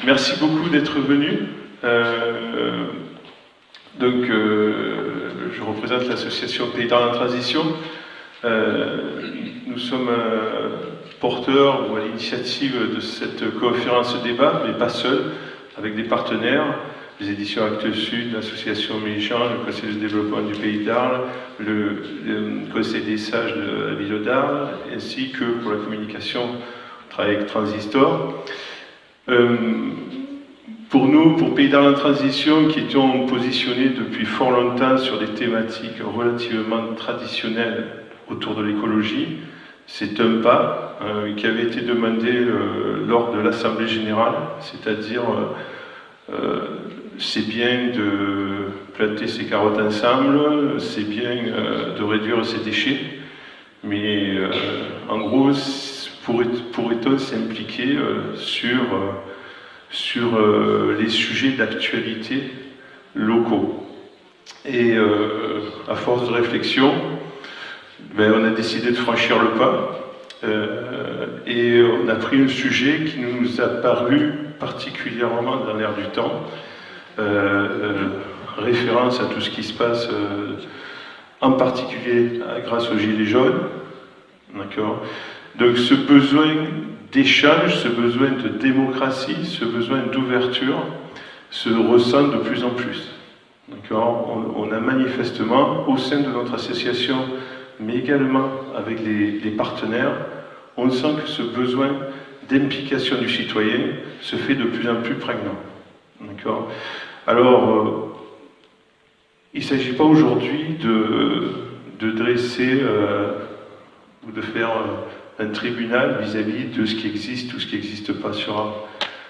Merci beaucoup d'être venu. Je représente l'association Pays dans la Transition. Nous sommes porteurs ou à l'initiative de cette conférence débat, mais pas seuls, avec des partenaires, les éditions Actes Sud, l'association Méjean, le Conseil de développement du Pays d'Arles, le Conseil des sages de la ville d'Arles, ainsi que pour la communication, on travaille avec Transistor. Pour nous, pour Pays d'Arles en Transition, qui étions positionnés depuis fort longtemps sur des thématiques relativement traditionnelles autour de l'écologie, c'est un pas qui avait été demandé lors de l'Assemblée Générale, c'est-à-dire c'est bien de planter ses carottes ensemble, c'est bien de réduire ses déchets, mais en gros, pourrait-on s'impliquer sur les sujets d'actualité locaux. Et à force de réflexion, on a décidé de franchir le pas et on a pris un sujet qui nous a paru particulièrement dans l'air du temps, référence à tout ce qui se passe en particulier grâce aux Gilets jaunes. D'accord ? Donc ce besoin d'échange, ce besoin de démocratie, ce besoin d'ouverture se ressent de plus en plus. On a manifestement, au sein de notre association, mais également avec les partenaires, on sent que ce besoin d'implication du citoyen se fait de plus en plus prégnant. Alors, il ne s'agit pas aujourd'hui de dresser ou de faire un tribunal vis-à-vis de ce qui existe ou ce qui n'existe pas sur Arles.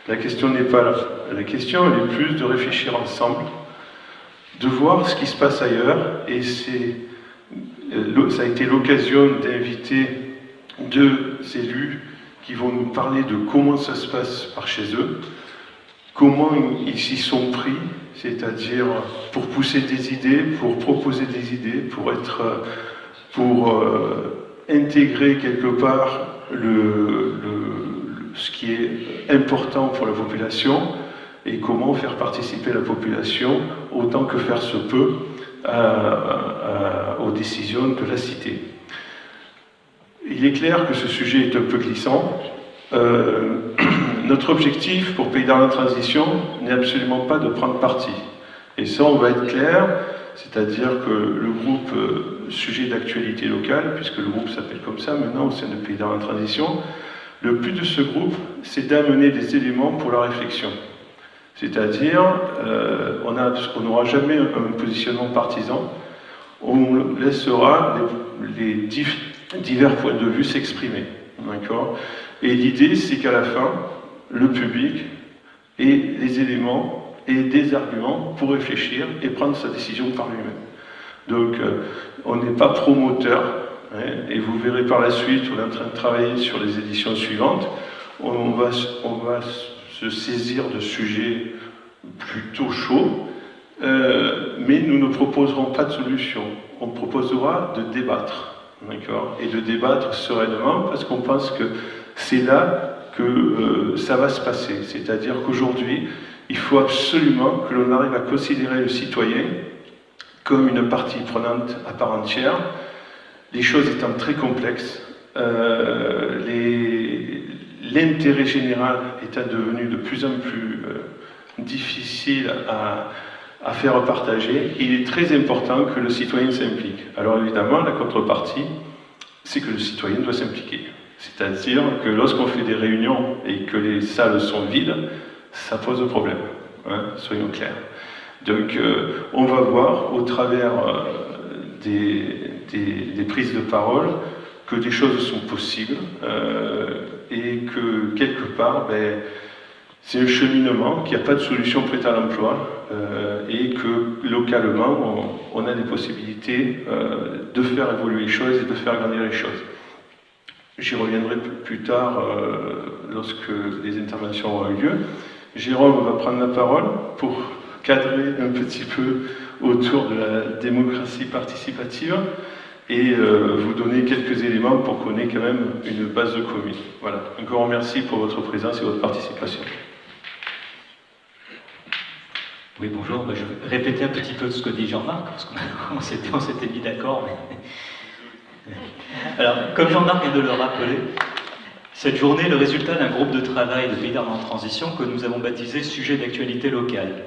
La question n'est pas là. La question, elle est plus de réfléchir ensemble, de voir ce qui se passe ailleurs, et ça a été l'occasion d'inviter deux élus qui vont nous parler de comment ça se passe par chez eux, comment ils s'y sont pris, c'est-à-dire pour pousser des idées, pour proposer des idées, pour intégrer quelque part ce qui est important pour la population et comment faire participer la population autant que faire se peut aux décisions de la cité. Il est clair que ce sujet est un peu glissant. Notre objectif pour Pays d'Arles en Transition n'est absolument pas de prendre parti. Et ça, on va être clair, c'est-à-dire que le groupe sujet d'actualité locale, puisque le groupe s'appelle comme ça maintenant au sein de Pays d'Arles en Transition, le but de ce groupe, c'est d'amener des éléments pour la réflexion. C'est-à-dire, on n'aura jamais un positionnement partisan, on laissera les divers points de vue s'exprimer. D'accord ? Et l'idée, c'est qu'à la fin, le public ait les éléments et des arguments pour réfléchir et prendre sa décision par lui-même. Donc, on n'est pas promoteur, et vous verrez par la suite, on est en train de travailler sur les éditions suivantes, on va se saisir de sujets plutôt chauds, mais nous ne proposerons pas de solution, on proposera de débattre, d'accord, et de débattre sereinement, parce qu'on pense que c'est là que ça va se passer, c'est-à-dire qu'aujourd'hui, il faut absolument que l'on arrive à considérer le citoyen comme une partie prenante à part entière, les choses étant très complexes, l'intérêt général étant devenu de plus en plus difficile à faire partager, il est très important que le citoyen s'implique. Alors évidemment, la contrepartie, c'est que le citoyen doit s'impliquer. C'est-à-dire que lorsqu'on fait des réunions et que les salles sont vides, ça pose problème, soyons clairs. Donc on va voir au travers des prises de parole que des choses sont possibles et que quelque part, c'est un cheminement, qu'il n'y a pas de solution prête à l'emploi et que localement, on a des possibilités de faire évoluer les choses et de faire grandir les choses. J'y reviendrai plus tard lorsque les interventions auront eu lieu. Jérôme va prendre la parole pour cadrer un petit peu autour de la démocratie participative et vous donner quelques éléments pour qu'on ait quand même une base commune. Voilà. Un grand merci pour votre présence et votre participation. Oui, bonjour. Je vais répéter un petit peu ce que dit Jean-Marc, parce qu'on s'était mis d'accord. Mais... Alors, comme Jean-Marc vient de le rappeler, cette journée est le résultat d'un groupe de travail de Pays d'Arles en transition que nous avons baptisé Sujet d'actualité locale.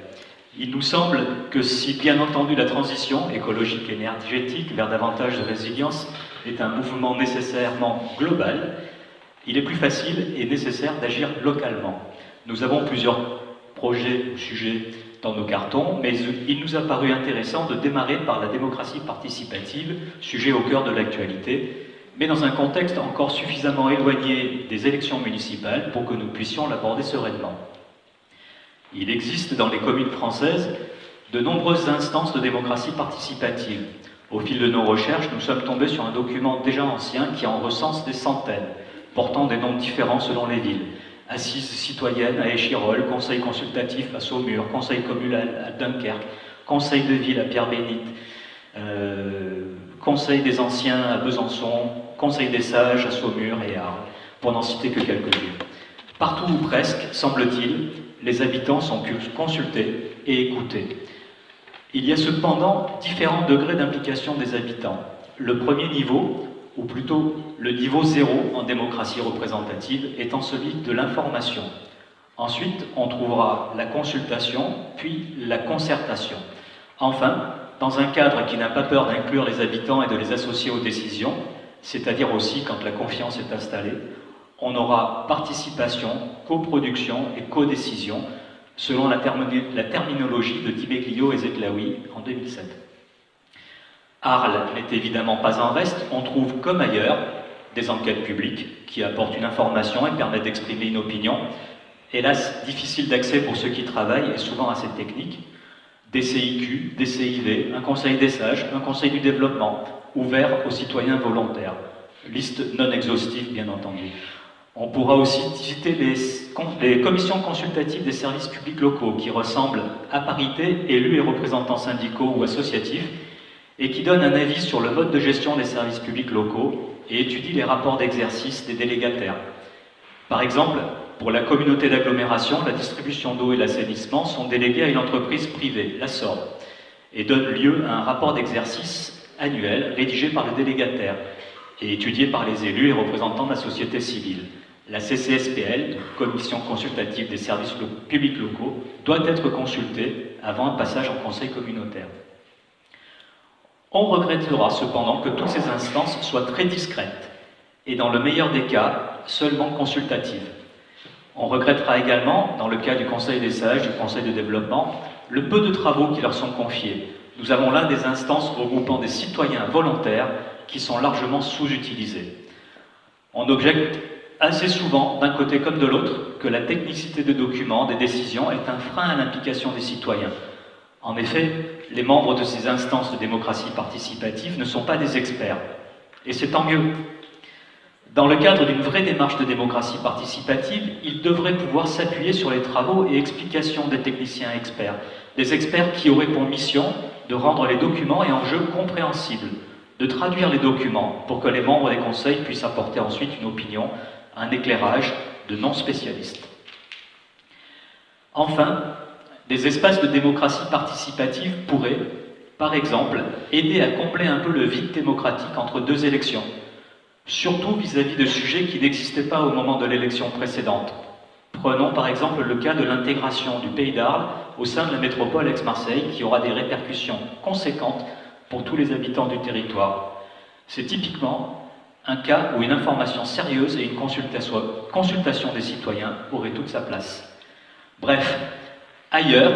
Il nous semble que si, bien entendu, la transition écologique et énergétique vers davantage de résilience est un mouvement nécessairement global, il est plus facile et nécessaire d'agir localement. Nous avons plusieurs projets ou sujets dans nos cartons, mais il nous a paru intéressant de démarrer par la démocratie participative, sujet au cœur de l'actualité, mais dans un contexte encore suffisamment éloigné des élections municipales pour que nous puissions l'aborder sereinement. Il existe dans les communes françaises de nombreuses instances de démocratie participative. Au fil de nos recherches, nous sommes tombés sur un document déjà ancien qui en recense des centaines, portant des noms différents selon les villes. Assises citoyennes à Échirolles, conseil consultatif à Saumur, conseil communal à Dunkerque, conseil de ville à Pierre-Bénite, conseil des anciens à Besançon, conseil des sages à Saumur et à Arles, pour n'en citer que quelques-unes. Partout ou presque, semble-t-il, les habitants sont consultés et écoutés. Il y a cependant différents degrés d'implication des habitants. Le premier niveau, ou plutôt le niveau 0 en démocratie représentative, étant celui de l'information. Ensuite, on trouvera la consultation, puis la concertation. Enfin, dans un cadre qui n'a pas peur d'inclure les habitants et de les associer aux décisions, c'est-à-dire aussi quand la confiance est installée, on aura participation, coproduction et codécision, selon la terminologie de Dibeglio et Zetlaoui en 2007. Arles n'est évidemment pas en reste, on trouve comme ailleurs des enquêtes publiques qui apportent une information et permettent d'exprimer une opinion, hélas difficile d'accès pour ceux qui travaillent et souvent assez technique, des CIQ, des CIV, un conseil des sages, un conseil du développement, ouvert aux citoyens volontaires. Liste non exhaustive bien entendu. On pourra aussi citer les commissions consultatives des services publics locaux qui ressemblent à parité élus et représentants syndicaux ou associatifs et qui donnent un avis sur le mode de gestion des services publics locaux et étudient les rapports d'exercice des délégataires. Par exemple, pour la communauté d'agglomération, la distribution d'eau et l'assainissement sont délégués à une entreprise privée, la SOR, et donnent lieu à un rapport d'exercice annuel rédigé par le délégataire et étudié par les élus et représentants de la société civile. La CCSPL, Commission consultative des services publics locaux, doit être consultée avant un passage en conseil communautaire. On regrettera cependant que toutes ces instances soient très discrètes et dans le meilleur des cas, seulement consultatives. On regrettera également, dans le cas du Conseil des sages, du Conseil de développement, le peu de travaux qui leur sont confiés. Nous avons là des instances regroupant des citoyens volontaires qui sont largement sous-utilisés. On objecte assez souvent, d'un côté comme de l'autre, que la technicité des documents, des décisions, est un frein à l'implication des citoyens. En effet, les membres de ces instances de démocratie participative ne sont pas des experts. Et c'est tant mieux. Dans le cadre d'une vraie démarche de démocratie participative, ils devraient pouvoir s'appuyer sur les travaux et explications des techniciens experts. Des experts qui auraient pour mission de rendre les documents et enjeux compréhensibles, de traduire les documents pour que les membres des conseils puissent apporter ensuite une opinion, un éclairage de non-spécialistes. Enfin, des espaces de démocratie participative pourraient, par exemple, aider à combler un peu le vide démocratique entre deux élections, surtout vis-à-vis de sujets qui n'existaient pas au moment de l'élection précédente. Prenons par exemple le cas de l'intégration du Pays d'Arles au sein de la métropole Aix-Marseille qui aura des répercussions conséquentes pour tous les habitants du territoire. C'est typiquement un cas où une information sérieuse et une consultation des citoyens auraient toute sa place. Bref, ailleurs,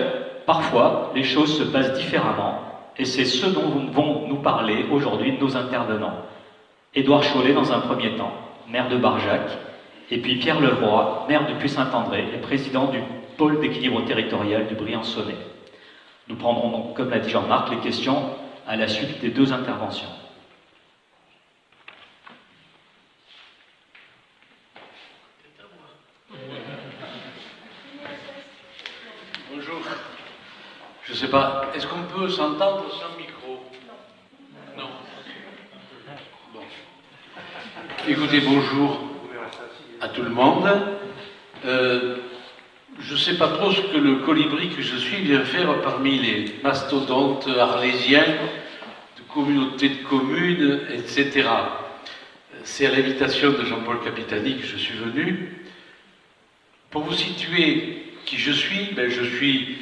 parfois, les choses se passent différemment, et c'est ce dont vont nous parler aujourd'hui nos intervenants. Édouard Chollet dans un premier temps, maire de Barjac, et puis Pierre Leroy, maire de Puy-Saint-André et président du pôle d'équilibre territorial du Briançonnais. Nous prendrons donc, comme l'a dit Jean-Marc, les questions à la suite des deux interventions. Bonjour. Je ne sais pas, est-ce qu'on peut s'entendre sans micro? Non. Bon. Écoutez, bonjour à tout le monde. je ne sais pas trop ce que le colibri que je suis vient faire parmi les mastodontes arlésiens de communautés de communes, etc. C'est à l'invitation de Jean-Paul Capitani que je suis venu. Pour vous situer qui je suis, je suis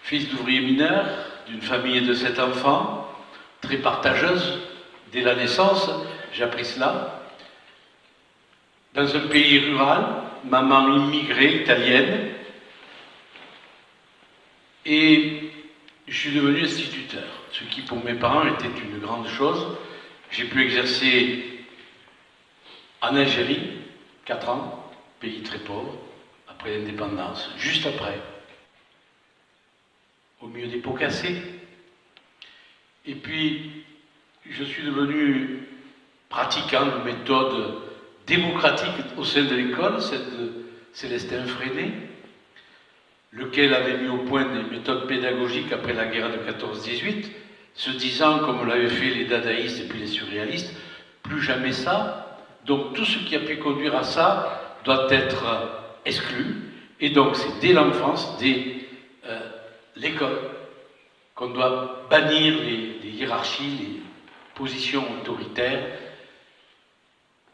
fils d'ouvrier mineur, d'une famille de 7 enfants, très partageuse. Dès la naissance, j'ai appris cela. Dans un pays rural, maman immigrée italienne, et je suis devenu instituteur, ce qui pour mes parents était une grande chose. J'ai pu exercer en Algérie, 4 ans, pays très pauvre, après l'indépendance, juste après, au milieu des pots cassés. Et puis, je suis devenu pratiquant de méthodes démocratiques au sein de l'école, celle de Célestin Freinet, lequel avait mis au point des méthodes pédagogiques après la guerre de 14-18, se disant, comme l'avaient fait les dadaïstes et puis les surréalistes, plus jamais ça. Donc tout ce qui a pu conduire à ça doit être exclu. Et donc c'est dès l'enfance, dès l'école, qu'on doit bannir les hiérarchies, les positions autoritaires.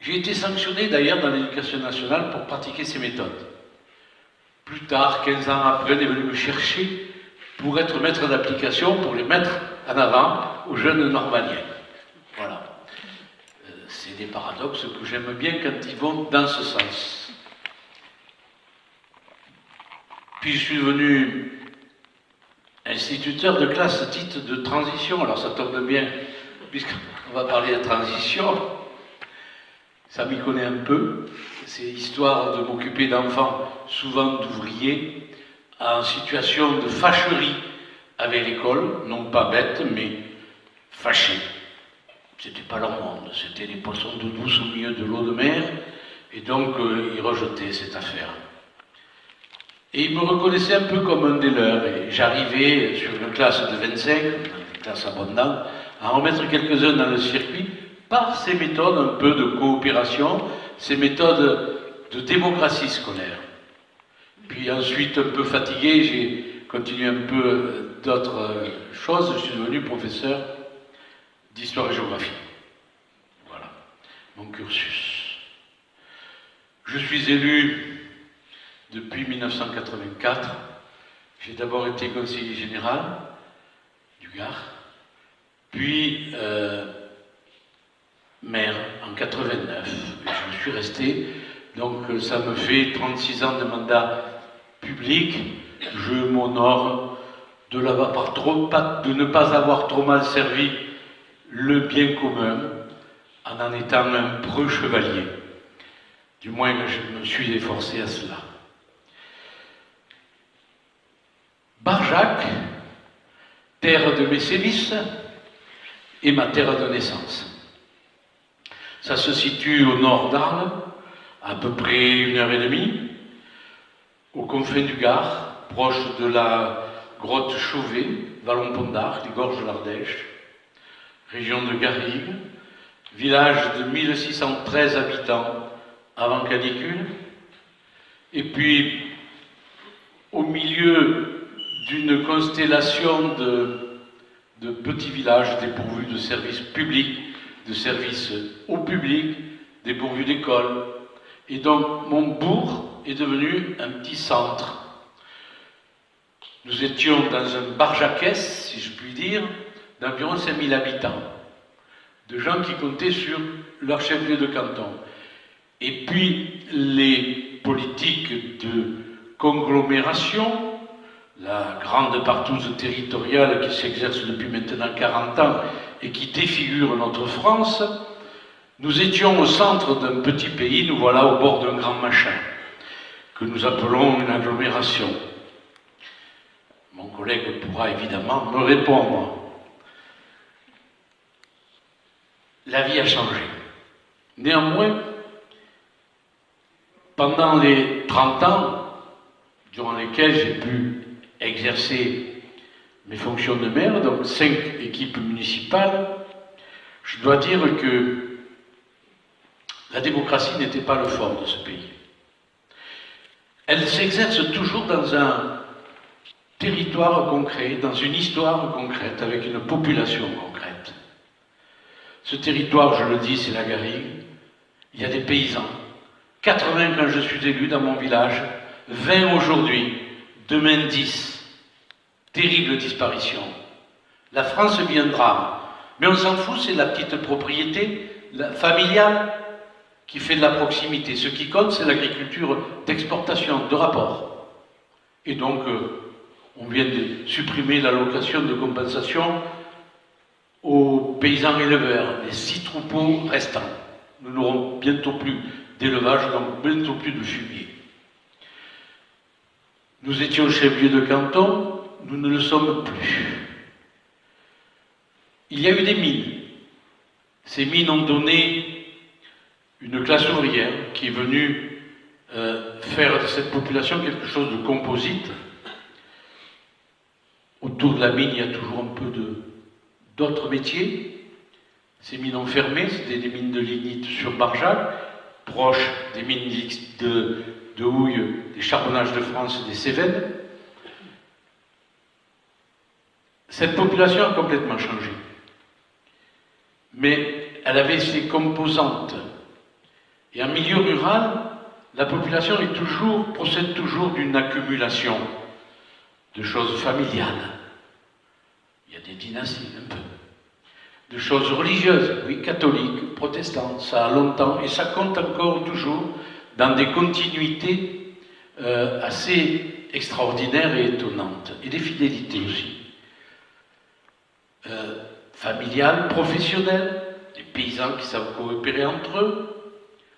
J'ai été sanctionné d'ailleurs dans l'éducation nationale pour pratiquer ces méthodes. Plus tard, 15 ans après, on est venu me chercher pour être maître d'application, pour les mettre en avant aux jeunes normaliens. Voilà. C'est des paradoxes que j'aime bien quand ils vont dans ce sens. Puis je suis devenu instituteur de classe dite de transition. Alors ça tombe bien, puisqu'on va parler de transition. Ça m'y connaît un peu. C'est histoire de m'occuper d'enfants, souvent d'ouvriers, en situation de fâcherie avec l'école, non pas bête, mais fâchés. C'était pas leur monde, c'était des poissons d'eau douce au milieu de l'eau de mer, et donc ils rejetaient cette affaire. Et ils me reconnaissaient un peu comme un des leurs, et j'arrivais sur une classe de 25, une classe abondante, à en remettre quelques-uns dans le circuit, par ces méthodes un peu de coopération, ces méthodes de démocratie scolaire. Puis ensuite, un peu fatigué, j'ai continué un peu d'autres choses. Je suis devenu professeur d'histoire et géographie. Voilà, mon cursus. Je suis élu depuis 1984. J'ai d'abord été conseiller général du Gard, puis maire en 89, et je suis resté, donc ça me fait 36 ans de mandat public. Je m'honore de ne pas avoir trop mal servi le bien commun en étant un preux chevalier. Du moins, je me suis efforcé à cela. Barjac, terre de mes sévices, est ma terre de naissance. Ça se situe au nord d'Arles, à peu près 1h30, aux confins du Gard, proche de la grotte Chauvet, Vallon-Pont d'Arc, les gorges de l'Ardèche, région de Garrigues, village de 1613 habitants avant canicule, et puis au milieu d'une constellation de petits villages dépourvus de services publics, de services au public, dépourvus d'écoles. Et donc mon bourg est devenu un petit centre. Nous étions dans un barjaquès, si je puis dire, d'environ 5000 habitants, de gens qui comptaient sur leur chef-lieu de canton. Et puis les politiques de conglomération, la grande partouze territoriale qui s'exerce depuis maintenant 40 ans et qui défigure notre France, nous étions au centre d'un petit pays, nous voilà au bord d'un grand machin, que nous appelons une agglomération. Mon collègue pourra évidemment me répondre. La vie a changé. Néanmoins, pendant les 30 ans durant lesquels j'ai pu exercer mes fonctions de maire, donc 5 équipes municipales, je dois dire que la démocratie n'était pas le fort de ce pays. elle s'exerce toujours dans un territoire concret, dans une histoire concrète, avec une population concrète. Ce territoire, je le dis, c'est la Garrigue. Il y a des paysans. 80 quand je suis élu dans mon village, 20 aujourd'hui, demain 10. Terrible disparition. La France viendra. Mais on s'en fout, c'est la petite propriété familiale qui fait de la proximité. Ce qui compte, c'est l'agriculture d'exportation, de rapport. Et donc, on vient de supprimer l'allocation de compensation aux paysans éleveurs, les 6 troupeaux restants. Nous n'aurons bientôt plus d'élevage, donc bientôt plus de fumier. Nous étions chef-lieu de canton, nous ne le sommes plus. Il y a eu des mines. Ces mines ont donné une classe ouvrière qui est venue faire de cette population quelque chose de composite. Autour de la mine, il y a toujours un peu d'autres métiers. Ces mines ont fermé, c'était des mines de lignite sur Barjac, proches des mines de houille, des charbonnages de France et des Cévennes. Cette population a complètement changé. Mais elle avait ses composantes. Et en milieu rural, la population procède toujours d'une accumulation de choses familiales. Il y a des dynasties un peu. De choses religieuses, oui, catholiques, protestantes, ça a longtemps, et ça compte encore toujours dans des continuités assez extraordinaires et étonnantes. Et des fidélités aussi. Familiales, professionnelles, des paysans qui savent coopérer entre eux,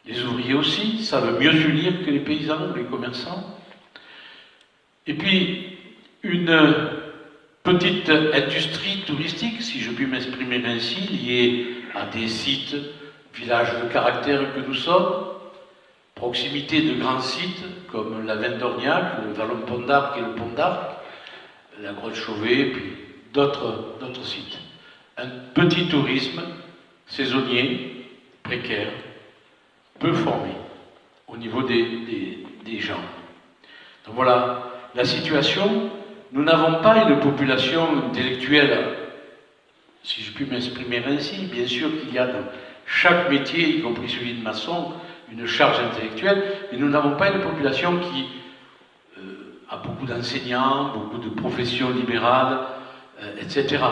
les ouvriers aussi savent mieux s'unir que les paysans ou les commerçants. Et puis, une petite industrie touristique, si je puis m'exprimer ainsi, liée à des sites, villages de caractère que nous sommes, proximité de grands sites comme la Vindorniac, le Vallon Pont d'Arc et le Pont d'Arc, la Grotte Chauvet, puis d'autres sites. Un petit tourisme saisonnier, précaire, peu formé au niveau des gens. Donc voilà la situation. Nous n'avons pas une population intellectuelle, si je puis m'exprimer ainsi. Bien sûr qu'il y a dans chaque métier, y compris celui de maçon, une charge intellectuelle, mais nous n'avons pas une population qui a beaucoup d'enseignants, beaucoup de professions libérales, etc.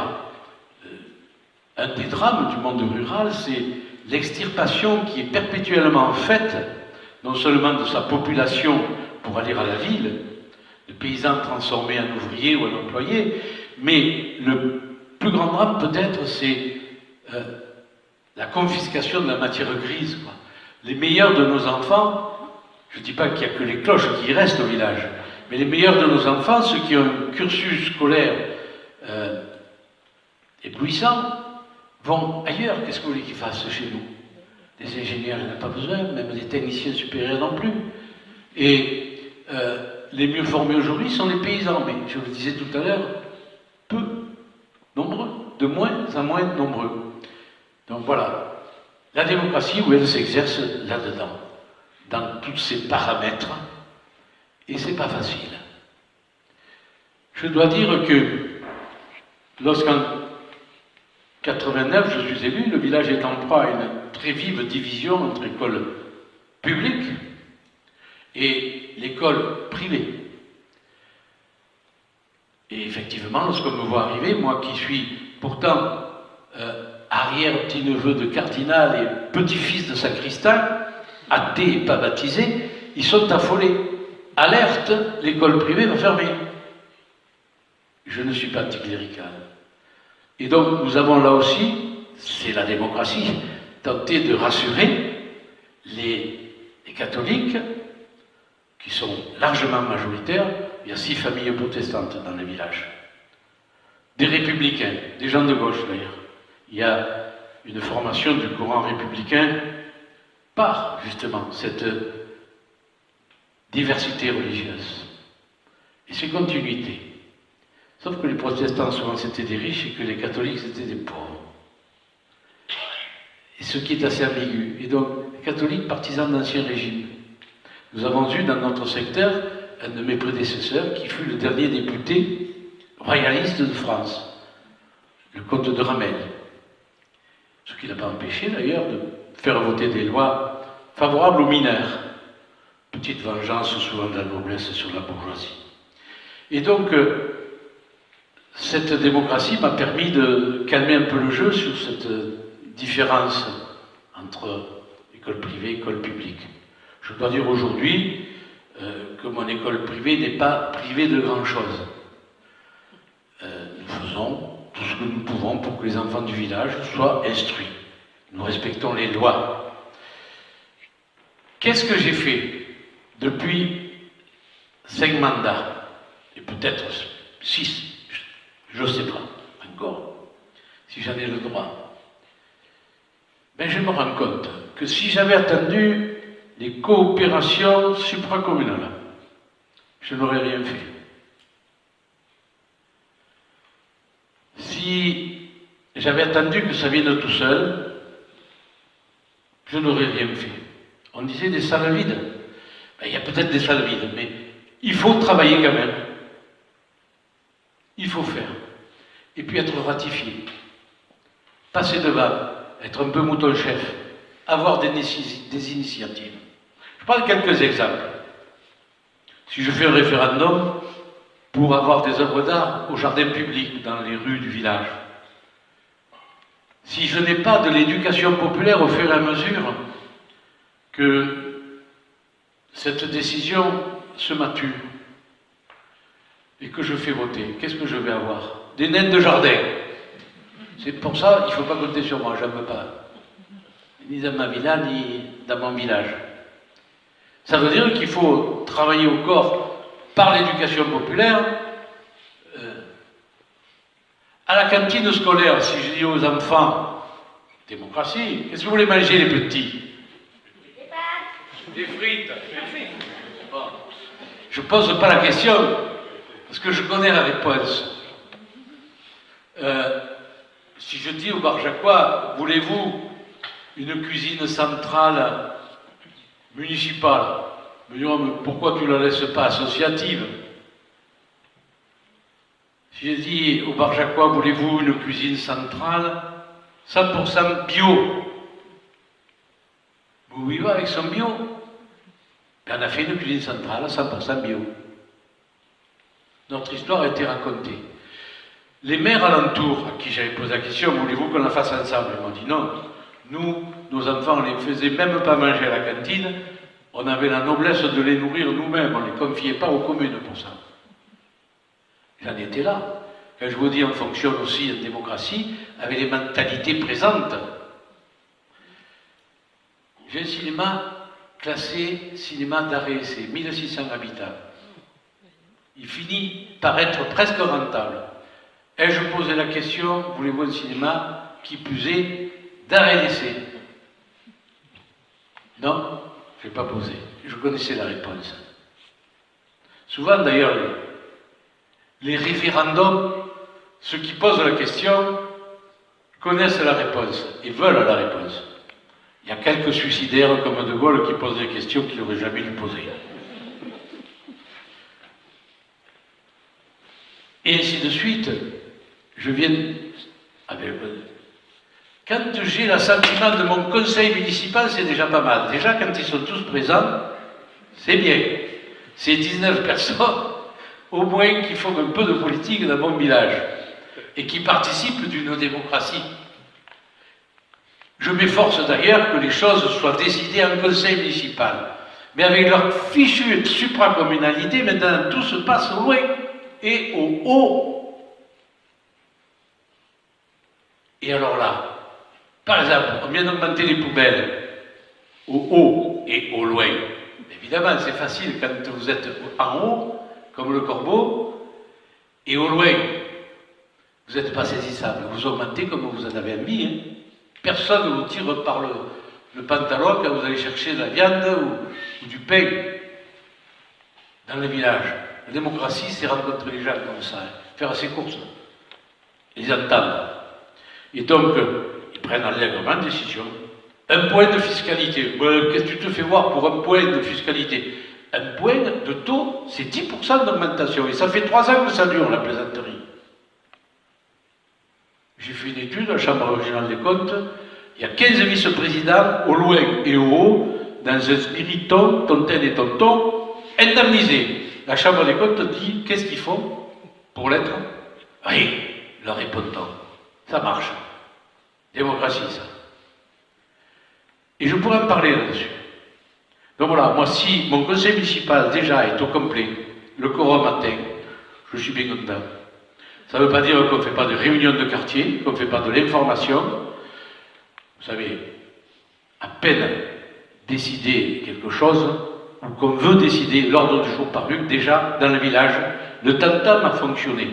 Un des drames du monde rural, c'est l'extirpation qui est perpétuellement faite, non seulement de sa population pour aller à la ville, de paysans transformés en ouvriers ou en employés, mais le plus grand drame peut-être, c'est la confiscation de la matière grise, quoi. Les meilleurs de nos enfants, je ne dis pas qu'il n'y a que les cloches qui restent au village, mais les meilleurs de nos enfants, ceux qui ont un cursus scolaire éblouissant, vont ailleurs. Qu'est-ce que vous voulez qu'ils fassent chez nous? Des ingénieurs, il n'y en a pas besoin, même des techniciens supérieurs non plus. Et les mieux formés aujourd'hui sont les paysans, mais je vous le disais tout à l'heure, peu nombreux, de moins en moins nombreux. Donc voilà, la démocratie où elle s'exerce là-dedans, dans tous ces paramètres, et c'est pas facile. Je dois dire que lorsqu'en 89 je suis élu, le village est en proie à une très vive division entre école publique et l'école privée. Et effectivement, lorsqu'on me voit arriver, moi qui suis pourtant arrière-petit-neveu de cardinal et petit-fils de sacristain, athée et pas baptisé, ils sont affolés. Alerte, l'école privée va fermer. Je ne suis pas anticlérical. Et donc nous avons là aussi, c'est la démocratie, tenté de rassurer les catholiques, qui sont largement majoritaires. Il y a 6 familles protestantes dans le village. Des républicains, des gens de gauche d'ailleurs. Il y a une formation du courant républicain par justement cette diversité religieuse et ces continuités. Sauf que les protestants souvent c'était des riches et que les catholiques c'était des pauvres. Et ce qui est assez ambigu. Et donc, les catholiques partisans d'Ancien Régime. Nous avons eu dans notre secteur un de mes prédécesseurs qui fut le dernier député royaliste de France, le comte de Ramel. Ce qui n'a pas empêché d'ailleurs de faire voter des lois favorables aux mineurs. Petite vengeance souvent de la noblesse sur la bourgeoisie. Et donc, cette démocratie m'a permis de calmer un peu le jeu sur cette différence entre école privée et école publique. Je dois dire aujourd'hui que mon école privée n'est pas privée de grand-chose. Nous faisons tout ce que nous pouvons pour que les enfants du village soient instruits. Nous respectons les lois. Qu'est-ce que j'ai fait depuis 5 mandats, et peut-être 6, je ne sais pas encore, si j'en ai le droit. Mais je me rends compte que si j'avais attendu les coopérations supracommunales, je n'aurais rien fait. Si j'avais attendu que ça vienne tout seul, je n'aurais rien fait. On disait des salles vides. Ben, il y a peut-être des salles vides, mais il faut travailler quand même. Il faut faire. Et puis être ratifié. Passer devant, être un peu mouton-chef, avoir des initiatives. Je prends quelques exemples. Si je fais un référendum pour avoir des œuvres d'art au jardin public, dans les rues du village, si je n'ai pas de l'éducation populaire au fur et à mesure que cette décision se mature et que je fais voter, qu'est-ce que je vais avoir? Des naines de jardin. C'est pour ça qu'il ne faut pas compter sur moi, je n'aime pas. Ni dans ma villa, ni dans mon village. Ça veut dire qu'il faut travailler au corps par l'éducation populaire. À la cantine scolaire, si je dis aux enfants, démocratie, qu'est-ce que vous voulez manger les petits? Des pâtes. Des frites. Bon. Je ne pose pas la question, parce que je connais la réponse. Si je dis au Barjacois, voulez-vous une cuisine centrale municipale? Me diront, mais pourquoi tu ne la laisses pas associative? Si je dis au Barjacois, voulez-vous une cuisine centrale 100% bio? Vous vivez avec son bio? On a fait une cuisine centrale 100% bio. Notre histoire a été racontée. Les maires alentours, à qui j'avais posé la question, voulez-vous qu'on la fasse ensemble? Ils m'ont dit non. Nous, nos enfants, on ne les faisait même pas manger à la cantine. On avait la noblesse de les nourrir nous-mêmes. On ne les confiait pas aux communes pour ça. J'en étais là. Quand je vous dis, on fonctionne aussi en démocratie avec les mentalités présentes. J'ai un cinéma classé cinéma d'art et essai, 1600 habitants. Il finit par être presque rentable. Ai-je posé la question, voulez-vous un cinéma qui plus est d'art et d'essai? Non, je n'ai pas posé. Je connaissais la réponse. Souvent d'ailleurs, les référendums, ceux qui posent la question, connaissent la réponse et veulent la réponse. Il y a quelques suicidaires comme De Gaulle qui posent des questions qu'il n'aurait jamais dû poser. Et ainsi de suite, je viens avec... Quand j'ai l'assentiment de mon conseil municipal, c'est déjà pas mal. Déjà, quand ils sont tous présents, c'est bien. C'est 19 personnes, au moins, qui font un peu de politique dans mon village et qui participent d'une démocratie. Je m'efforce d'ailleurs que les choses soient décidées en conseil municipal. Mais avec leur fichue supracommunalité, maintenant, tout se passe au loin et au haut. Et alors là, par exemple, on vient d'augmenter les poubelles au haut et au loin. Évidemment, c'est facile quand vous êtes en haut, comme le corbeau, et au loin, vous n'êtes pas saisissable. Vous augmentez comme vous en avez envie. Hein. Personne ne vous tire par le pantalon quand vous allez chercher de la viande ou du pain dans le village. La démocratie, c'est rencontrer les gens comme ça, hein, faire ses courses, les entendre. Et donc, ils prennent allègrement une décision. Un point de fiscalité. Qu'est-ce que tu te fais voir pour un point de fiscalité? un point de taux, c'est 10% d'augmentation. Et ça fait 3 ans que ça dure, la plaisanterie. J'ai fait une étude à la Chambre régionale des comptes. Il y a 15 vice-présidents, au loin et au haut, dans un spirit tontin et tonton, indemnisés. La Chambre des comptes dit, qu'est-ce qu'il faut pour l'être? Rien, leur répond-on. Ça marche. Démocratie, ça. Et je pourrais en parler là-dessus. Donc voilà, moi, si mon conseil municipal déjà est au complet, le quorum atteint, je suis bien content. Ça ne veut pas dire qu'on ne fait pas de réunions de quartier, qu'on ne fait pas de l'information. Vous savez, à peine décider quelque chose, ou qu'on veut décider, l'ordre du jour paru, déjà, dans le village, le tam-tam a fonctionné.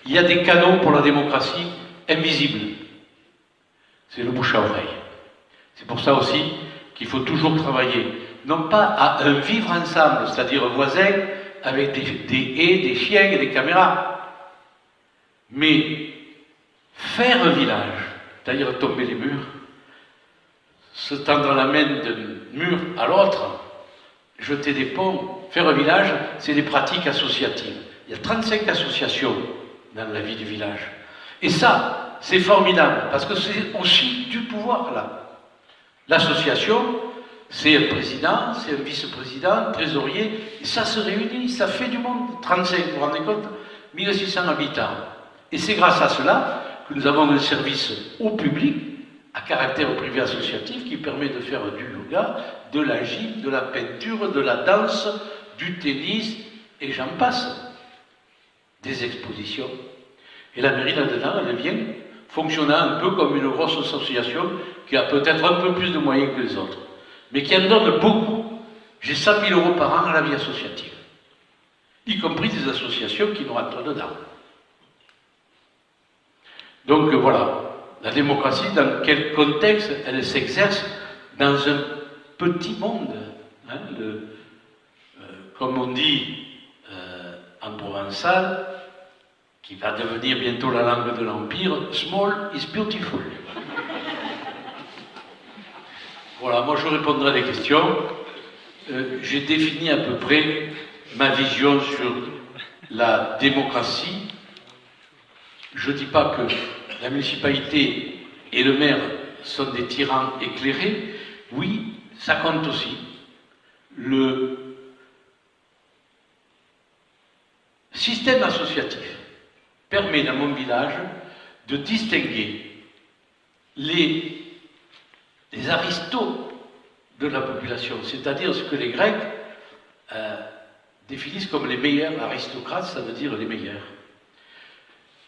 Il y a des canaux pour la démocratie invisibles. C'est le bouche à oreille. C'est pour ça aussi qu'il faut toujours travailler, non pas à un vivre ensemble, c'est-à-dire voisins, avec des haies, des chiens et des caméras, mais faire un village, c'est-à-dire tomber les murs, se tendre la main d'un mur à l'autre, jeter des ponts, faire un village, c'est des pratiques associatives. Il y a 35 associations dans la vie du village. Et ça, c'est formidable, parce que c'est aussi du pouvoir, là. L'association, c'est un président, c'est un vice-président, un trésorier, et ça se réunit, ça fait du monde. 35, vous vous rendez compte? 1600 habitants. Et c'est grâce à cela que nous avons un service au public, à caractère privé associatif, qui permet de faire du yoga, de la gym, de la peinture, de la danse, du tennis, et j'en passe. Des expositions. Et la mairie, là-dedans, elle vient fonctionnant un peu comme une grosse association qui a peut-être un peu plus de moyens que les autres, mais qui en donne beaucoup. J'ai 100 000 € par an à la vie associative, y compris des associations qui nous rentrent dedans. Donc voilà, la démocratie, dans quel contexte elle s'exerce dans un petit monde, hein, comme on dit en provençal, qui va devenir bientôt la langue de l'Empire, small is beautiful. Voilà, moi je répondrai à des questions. J'ai défini à peu près ma vision sur la démocratie. Je ne dis pas que la municipalité et le maire sont des tyrans éclairés. Oui, ça compte aussi. Le système associatif permet dans mon village de distinguer les aristos de la population, c'est-à-dire ce que les Grecs définissent comme les meilleurs aristocrates, ça veut dire les meilleurs.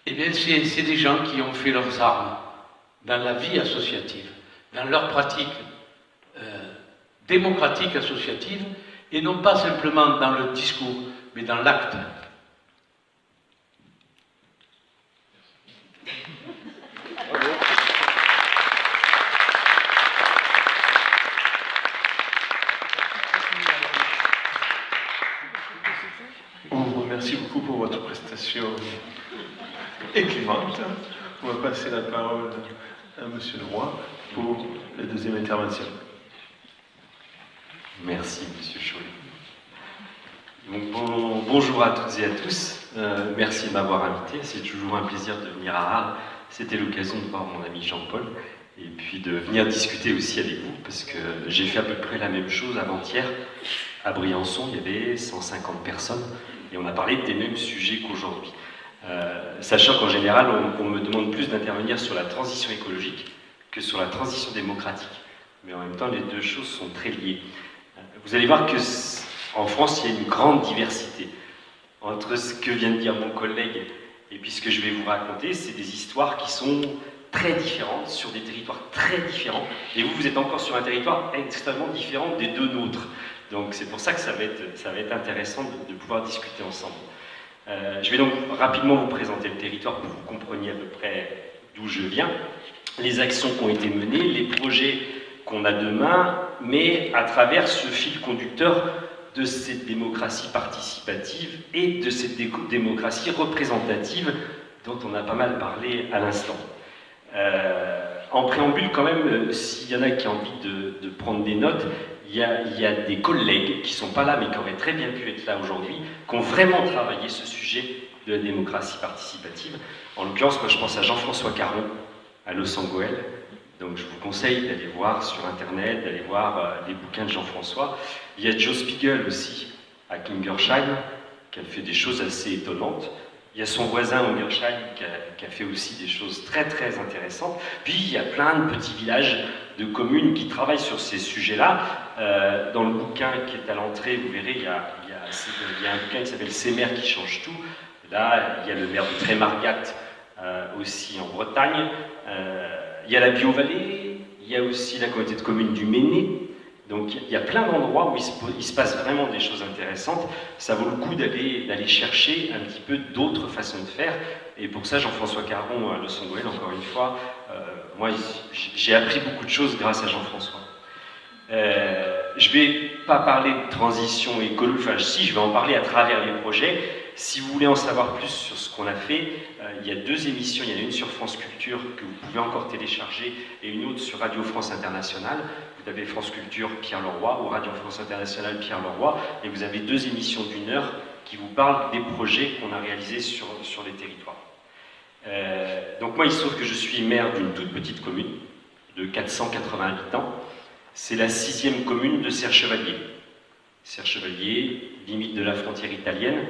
Eh bien, c'est des gens qui ont fait leurs armes dans la vie associative, dans leur pratique démocratique associative, et non pas simplement dans le discours, mais dans l'acte. On vous remercie beaucoup pour votre prestation éclairante. On va passer la parole à Monsieur le Roi pour la deuxième intervention. Merci, Monsieur Cholet. Bonjour à toutes et à tous. Merci de m'avoir invité. C'est toujours un plaisir de venir à Arles. C'était l'occasion de voir mon ami Jean-Paul et puis de venir discuter aussi avec vous parce que j'ai fait à peu près la même chose avant-hier. À Briançon, il y avait 150 personnes et on a parlé des mêmes sujets qu'aujourd'hui. Sachant qu'en général, on me demande plus d'intervenir sur la transition écologique que sur la transition démocratique. Mais en même temps, les deux choses sont très liées. Vous allez voir qu'en France, il y a une grande diversité entre ce que vient de dire mon collègue et puis ce que je vais vous raconter. C'est des histoires qui sont très différentes, sur des territoires très différents. Et vous, vous êtes encore sur un territoire extrêmement différent des deux nôtres. Donc c'est pour ça que ça va être intéressant de pouvoir discuter ensemble. Je vais donc rapidement vous présenter le territoire pour que vous compreniez à peu près d'où je viens, les actions qui ont été menées, les projets qu'on a demain, mais à travers ce fil conducteur de cette démocratie participative et de cette démocratie représentative dont on a pas mal parlé à l'instant. en préambule, quand même, s'il y en a qui ont envie de prendre des notes, il y a des collègues qui ne sont pas là, mais qui auraient très bien pu être là aujourd'hui, qui ont vraiment travaillé ce sujet de la démocratie participative. En l'occurrence, moi je pense à Jean-François Caron, à Los Angeles. Donc je vous conseille d'aller voir sur Internet, d'aller voir les bouquins de Jean-François. Il y a Joe Spiegel aussi, à Kingersheim, qui a fait des choses assez étonnantes. Il y a son voisin Ungersheim qui a fait aussi des choses très très intéressantes. Puis il y a plein de petits villages de communes qui travaillent sur ces sujets-là. Dans le bouquin qui est à l'entrée, vous verrez, il y a un bouquin qui s'appelle « Ces maires qui changent tout ». Là, il y a le maire de Trémargat aussi en Bretagne. Il y a la Bio-Vallée, il y a aussi la communauté de communes du Méné. Donc il y a plein d'endroits où il se passe vraiment des choses intéressantes. Ça vaut le coup d'aller chercher un petit peu d'autres façons de faire. Et pour ça, Jean-François Caron à Los Angeles, encore une fois, moi j'ai appris beaucoup de choses grâce à Jean-François. Je ne vais pas parler de transition écologique, enfin si, je vais en parler à travers les projets. Si vous voulez en savoir plus sur ce qu'on a fait, il y a 2 émissions, il y en a une sur France Culture que vous pouvez encore télécharger et une autre sur Radio France Internationale. Vous avez France Culture Pierre Leroy ou Radio France Internationale Pierre Leroy et vous avez 2 émissions d'1 heure qui vous parlent des projets qu'on a réalisés sur les territoires. Donc moi il se trouve que je suis maire d'une toute petite commune de 480 habitants. C'est la 6e commune de Serre-Chevalier. Serre-Chevalier, limite de la frontière italienne.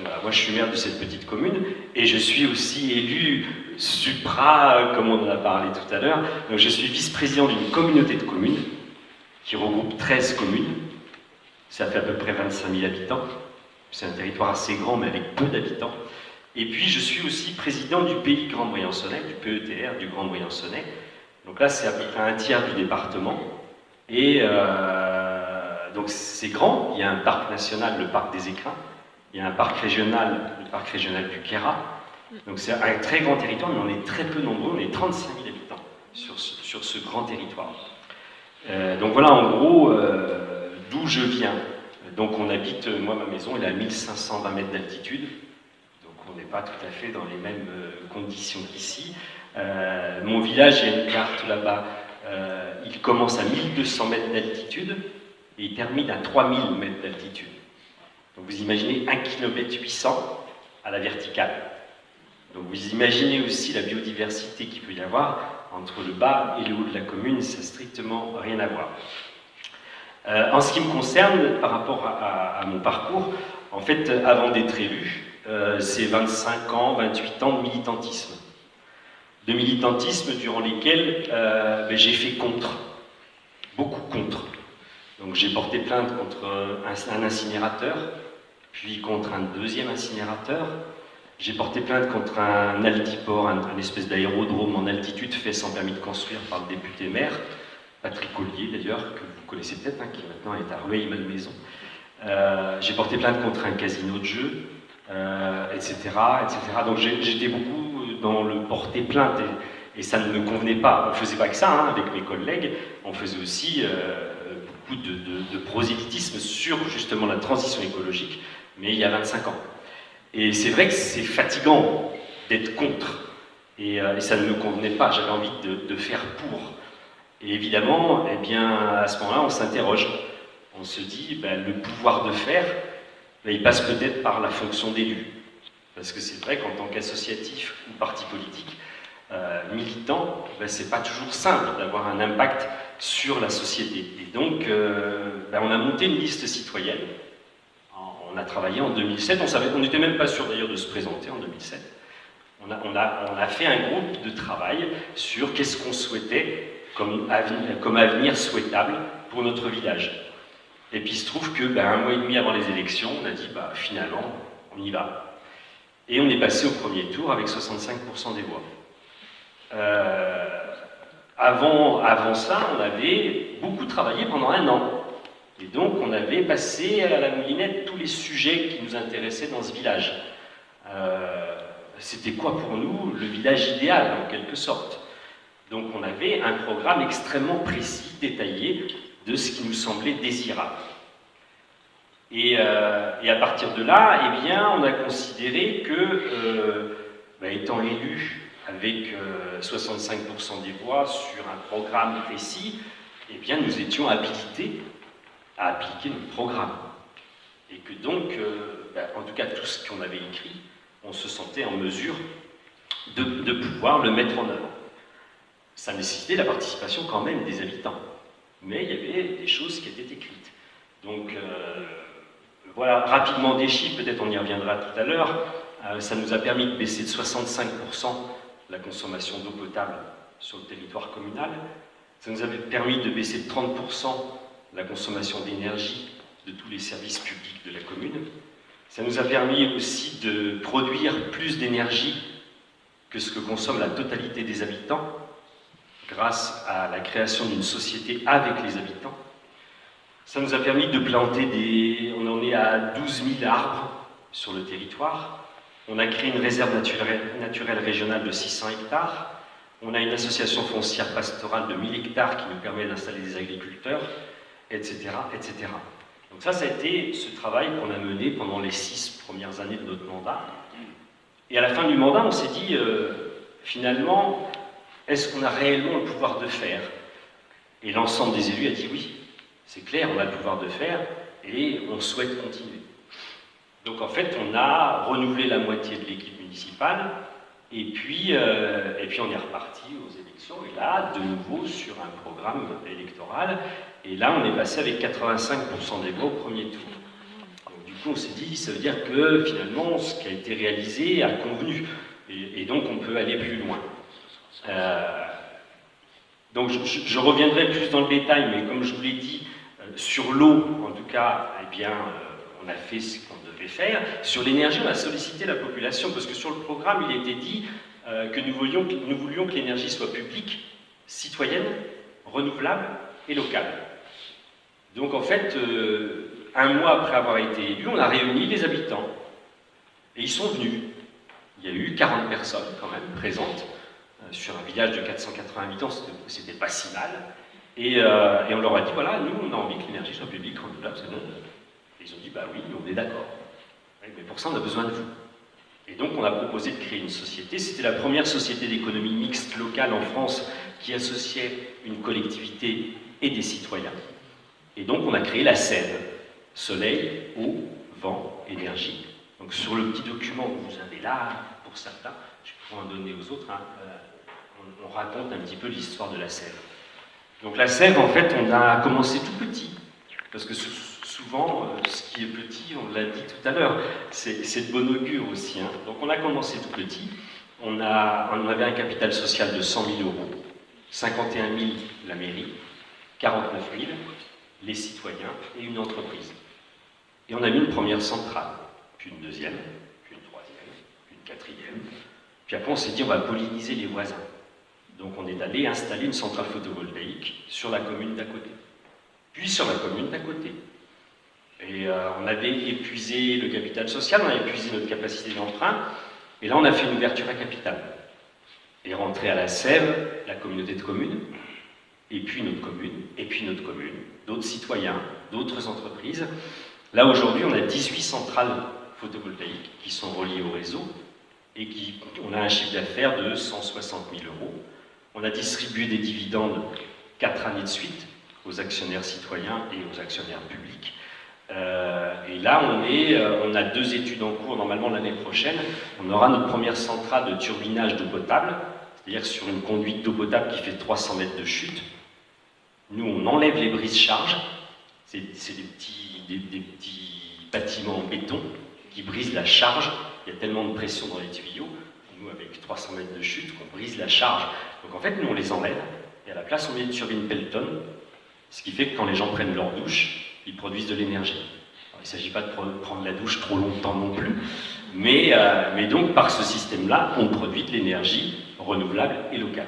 Voilà, moi je suis maire de cette petite commune et je suis aussi élu supra, comme on en a parlé tout à l'heure. Donc je suis vice-président d'une communauté de communes qui regroupe 13 communes. Ça fait à peu près 25 000 habitants. C'est un territoire assez grand mais avec peu d'habitants. Et puis je suis aussi président du Pays Grand Briançonnais, du PETR du Grand Briançonnais. Donc là c'est à peu près un tiers du département. Et donc c'est grand, il y a un parc national, le parc des Écrins. Il y a un parc régional, le parc régional du Queyras. Donc c'est un très grand territoire, mais on est très peu nombreux, on est 35 000 habitants sur ce grand territoire. Donc voilà en gros d'où je viens. Donc on habite, moi ma maison elle est à 1520 mètres d'altitude, donc on n'est pas tout à fait dans les mêmes conditions qu'ici. Mon village, il y a une carte là-bas, il commence à 1200 mètres d'altitude et il termine à 3000 mètres d'altitude. Donc vous imaginez 1 km 800 à la verticale. Donc vous imaginez aussi la biodiversité qu'il peut y avoir entre le bas et le haut de la commune, ça n'a strictement rien à voir. En ce qui me concerne, par rapport à mon parcours, en fait, avant d'être élu, c'est 25 ans, 28 ans de militantisme. De militantisme durant lesquels j'ai fait contre, beaucoup contre. Donc j'ai porté plainte contre un incinérateur, puis contre un 2e incinérateur. J'ai porté plainte contre un altiport, un espèce d'aérodrome en altitude fait sans permis de construire par le député maire, Patrick Ollier d'ailleurs, que vous connaissez peut-être, qui maintenant est à Rueil-Malmaison. J'ai porté plainte contre un casino de jeu, etc., etc. Donc j'étais beaucoup dans le porter plainte et ça ne me convenait pas. On ne faisait pas que ça avec mes collègues, on faisait aussi beaucoup de prosélytisme sur justement la transition écologique, mais il y a 25 ans. Et c'est vrai que c'est fatigant d'être contre, et ça ne me convenait pas, j'avais envie de faire pour. Et évidemment, eh bien, à ce moment-là, on s'interroge. On se dit, le pouvoir de faire, il passe peut-être par la fonction d'élu. Parce que c'est vrai qu'en tant qu'associatif ou parti politique, militant, c'est pas toujours simple d'avoir un impact sur la société. Et donc, on a monté une liste citoyenne. On a travaillé en 2007, on n'était même pas sûr d'ailleurs de se présenter en 2007. On a fait un groupe de travail sur qu'est-ce qu'on souhaitait comme avenir souhaitable pour notre village. Et puis il se trouve que 1 mois et demi avant les élections, on a dit finalement, on y va. Et on est passé au premier tour avec 65% des voix. Avant ça, on avait beaucoup travaillé pendant 1 an. Et donc, on avait passé à la moulinette tous les sujets qui nous intéressaient dans ce village. C'était quoi pour nous le village idéal, en quelque sorte. Donc, on avait un programme extrêmement précis, détaillé, de ce qui nous semblait désirable. Et à partir de là, eh bien, on a considéré que, étant élu avec 65% des voix sur un programme précis, eh bien nous étions habilités à appliquer notre programme. Et que donc, en tout cas tout ce qu'on avait écrit, on se sentait en mesure de pouvoir le mettre en œuvre. Ça nécessitait la participation quand même des habitants, mais il y avait des choses qui étaient écrites. Donc voilà, rapidement des chiffres, peut-être on y reviendra tout à l'heure. Ça nous a permis de baisser de 65% la consommation d'eau potable sur le territoire communal. Ça nous avait permis de baisser de 30% la consommation d'énergie de tous les services publics de la commune. Ça nous a permis aussi de produire plus d'énergie que ce que consomme la totalité des habitants, grâce à la création d'une société avec les habitants. Ça nous a permis de planter on en est à 12 000 arbres sur le territoire. On a créé une réserve naturelle régionale de 600 hectares. On a une association foncière pastorale de 1000 hectares qui nous permet d'installer des agriculteurs, etc., etc. Donc ça a été ce travail qu'on a mené pendant les 6 premières années de notre mandat. Et à la fin du mandat, on s'est dit, finalement, est-ce qu'on a réellement le pouvoir de faire? Et l'ensemble des élus a dit oui, c'est clair, on a le pouvoir de faire et on souhaite continuer. Donc en fait, on a renouvelé la moitié de l'équipe municipale et puis on est reparti aux élections et là, de nouveau, sur un programme électoral. Et là, on est passé avec 85% des voix au premier tour. Donc du coup, on s'est dit, ça veut dire que finalement, ce qui a été réalisé a convenu. Et donc, on peut aller plus loin. Donc je reviendrai plus dans le détail, mais comme je vous l'ai dit, sur l'eau, en tout cas, eh bien, on a fait ce qu'on devait faire. Sur l'énergie, on a sollicité la population, parce que sur le programme, il était dit que nous voulions que l'énergie soit publique, citoyenne, renouvelable et locale. Donc en fait, un mois après avoir été élu, on a réuni les habitants, et ils sont venus. Il y a eu 40 personnes quand même présentes, sur un village de 480 habitants, c'était pas si mal. Et on leur a dit, voilà, nous on a envie que l'énergie soit publique, renouvelable, c'est bon. Et ils ont dit, bah oui, on est d'accord. Mais pour ça, on a besoin de vous. Et donc on a proposé de créer une société. C'était la première société d'économie mixte locale en France qui associait une collectivité et des citoyens. Et donc on a créé la SEV, soleil, eau, vent, énergie. Donc sur le petit document que vous avez là, pour certains, je pourrais en donner aux autres, hein, on raconte un petit peu l'histoire de la sève. Donc la sève, en fait, on a commencé tout petit, parce que souvent, ce qui est petit, on l'a dit tout à l'heure, c'est de bon augure aussi. Hein. Donc on a commencé tout petit, on avait un capital social de 100 000 euros, 51 000 la mairie, 49 000 les citoyens et une entreprise. Et on a mis une première centrale, puis une deuxième, puis une troisième, puis une quatrième. Puis après on s'est dit on va polliniser les voisins. Donc on est allé installer une centrale photovoltaïque sur la commune d'à côté, puis sur la commune d'à côté. Et on avait épuisé le capital social, on a épuisé notre capacité d'emprunt, et là on a fait une ouverture à capital. Et rentré à la Sève, la communauté de communes, et puis notre commune, et puis notre commune, d'autres citoyens, d'autres entreprises. Là aujourd'hui on a 18 centrales photovoltaïques qui sont reliées au réseau, et on a un chiffre d'affaires de 160 000 euros. On a distribué des dividendes 4 années de suite aux actionnaires citoyens et aux actionnaires publics. Et là, on a 2 études en cours. Normalement, l'année prochaine, on aura notre première centrale de turbinage d'eau potable, c'est-à-dire sur une conduite d'eau potable qui fait 300 mètres de chute. Nous, on enlève les brises-charges. C'est des petits bâtiments en béton qui brisent la charge. Il y a tellement de pression dans les tuyaux, nous avec 300 mètres de chute, qu'on brise la charge. Donc en fait, nous on les enlève, et à la place on met une turbine Pelton, ce qui fait que quand les gens prennent leur douche, ils produisent de l'énergie. Il ne s'agit pas de prendre la douche trop longtemps non plus, mais donc par ce système-là, on produit de l'énergie renouvelable et locale.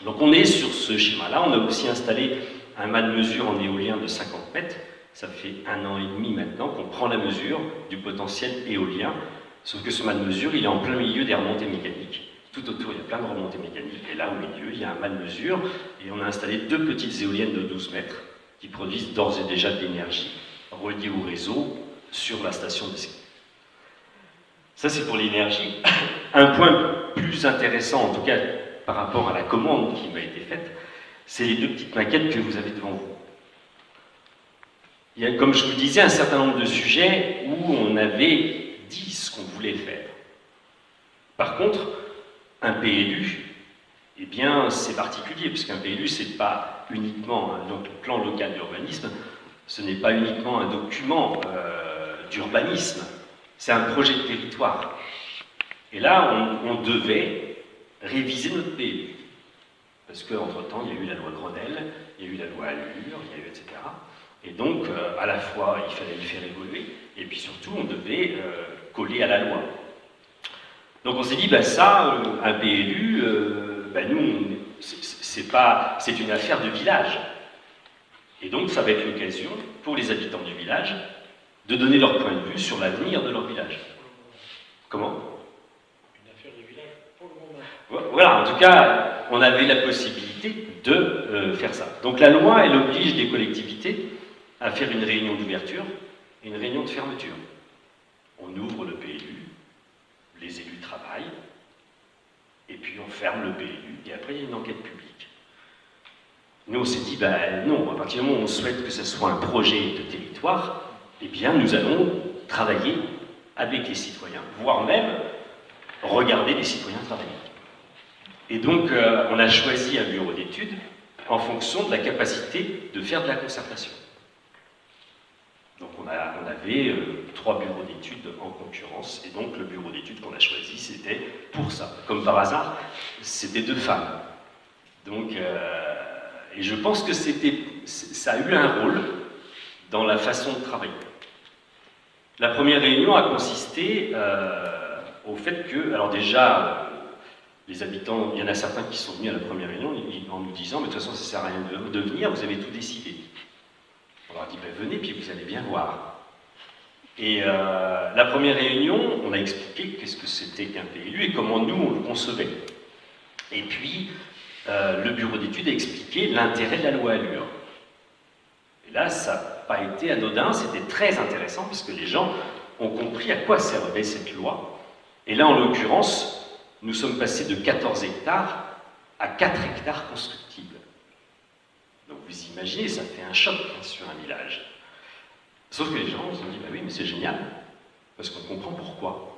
Donc on est sur ce schéma-là, on a aussi installé un mât de mesure en éolien de 50 mètres, ça fait 1 an et demi maintenant qu'on prend la mesure du potentiel éolien. Sauf que ce mât de mesure, il est en plein milieu des remontées mécaniques. Tout autour, il y a plein de remontées mécaniques. Et là, au milieu, il y a un mât de mesure. Et on a installé 2 petites éoliennes de 12 mètres qui produisent d'ores et déjà de l'énergie reliée au réseau sur la station de ski. Ça, c'est pour l'énergie. Un point plus intéressant, en tout cas par rapport à la commande qui m'a été faite, c'est les deux petites maquettes que vous avez devant vous. Il y a, comme je vous disais, un certain nombre de sujets où on avait dit ce qu'on voulait faire. Par contre, un PLU, eh bien, c'est particulier, puisqu'un PLU, c'est pas uniquement donc le plan local d'urbanisme, ce n'est pas uniquement un document d'urbanisme, c'est un projet de territoire. Et là, on devait réviser notre PLU. Parce qu'entre-temps, il y a eu la loi Grenelle, il y a eu la loi Allure, il y a eu etc. Et donc, à la fois, il fallait le faire évoluer, et puis surtout, on devait coller à la loi. Donc on s'est dit, bah ça, un PLU, nous, c'est une affaire de village. Et donc, ça va être l'occasion, pour les habitants du village, de donner leur point de vue sur l'avenir de leur village. Comment ? Une affaire de village pour le moment. Voilà, en tout cas, on avait la possibilité de faire ça. Donc la loi, elle oblige les collectivités à faire une réunion d'ouverture et une réunion de fermeture. On ouvre le PLU, les élus travaillent, et puis on ferme le PLU, et après il y a une enquête publique. Nous on s'est dit, non, à partir du moment où on souhaite que ce soit un projet de territoire, eh bien nous allons travailler avec les citoyens, voire même regarder les citoyens travailler. Et donc on a choisi un bureau d'études en fonction de la capacité de faire de la concertation. Donc on avait 3 bureaux d'études en concurrence, et donc le bureau d'études qu'on a choisi, c'était pour ça. Comme par hasard, c'était 2 femmes. Donc, et je pense que ça a eu un rôle dans la façon de travailler. La première réunion a consisté au fait que, alors déjà, les habitants, il y en a certains qui sont venus à la première réunion en nous disant, mais de toute façon ça ne sert à rien de venir, vous avez tout décidé. On leur a dit, venez, puis vous allez bien voir. Et la première réunion, on a expliqué qu'est-ce que c'était qu'un PLU et comment nous, on le concevait. Et puis, le bureau d'études a expliqué l'intérêt de la loi Allure. Et là, ça n'a pas été anodin, c'était très intéressant, parce que les gens ont compris à quoi servait cette loi. Et là, en l'occurrence, nous sommes passés de 14 hectares à 4 hectares constructibles. Donc vous imaginez, ça fait un choc sur un village. Sauf que les gens se sont dit, oui, mais c'est génial, parce qu'on comprend pourquoi.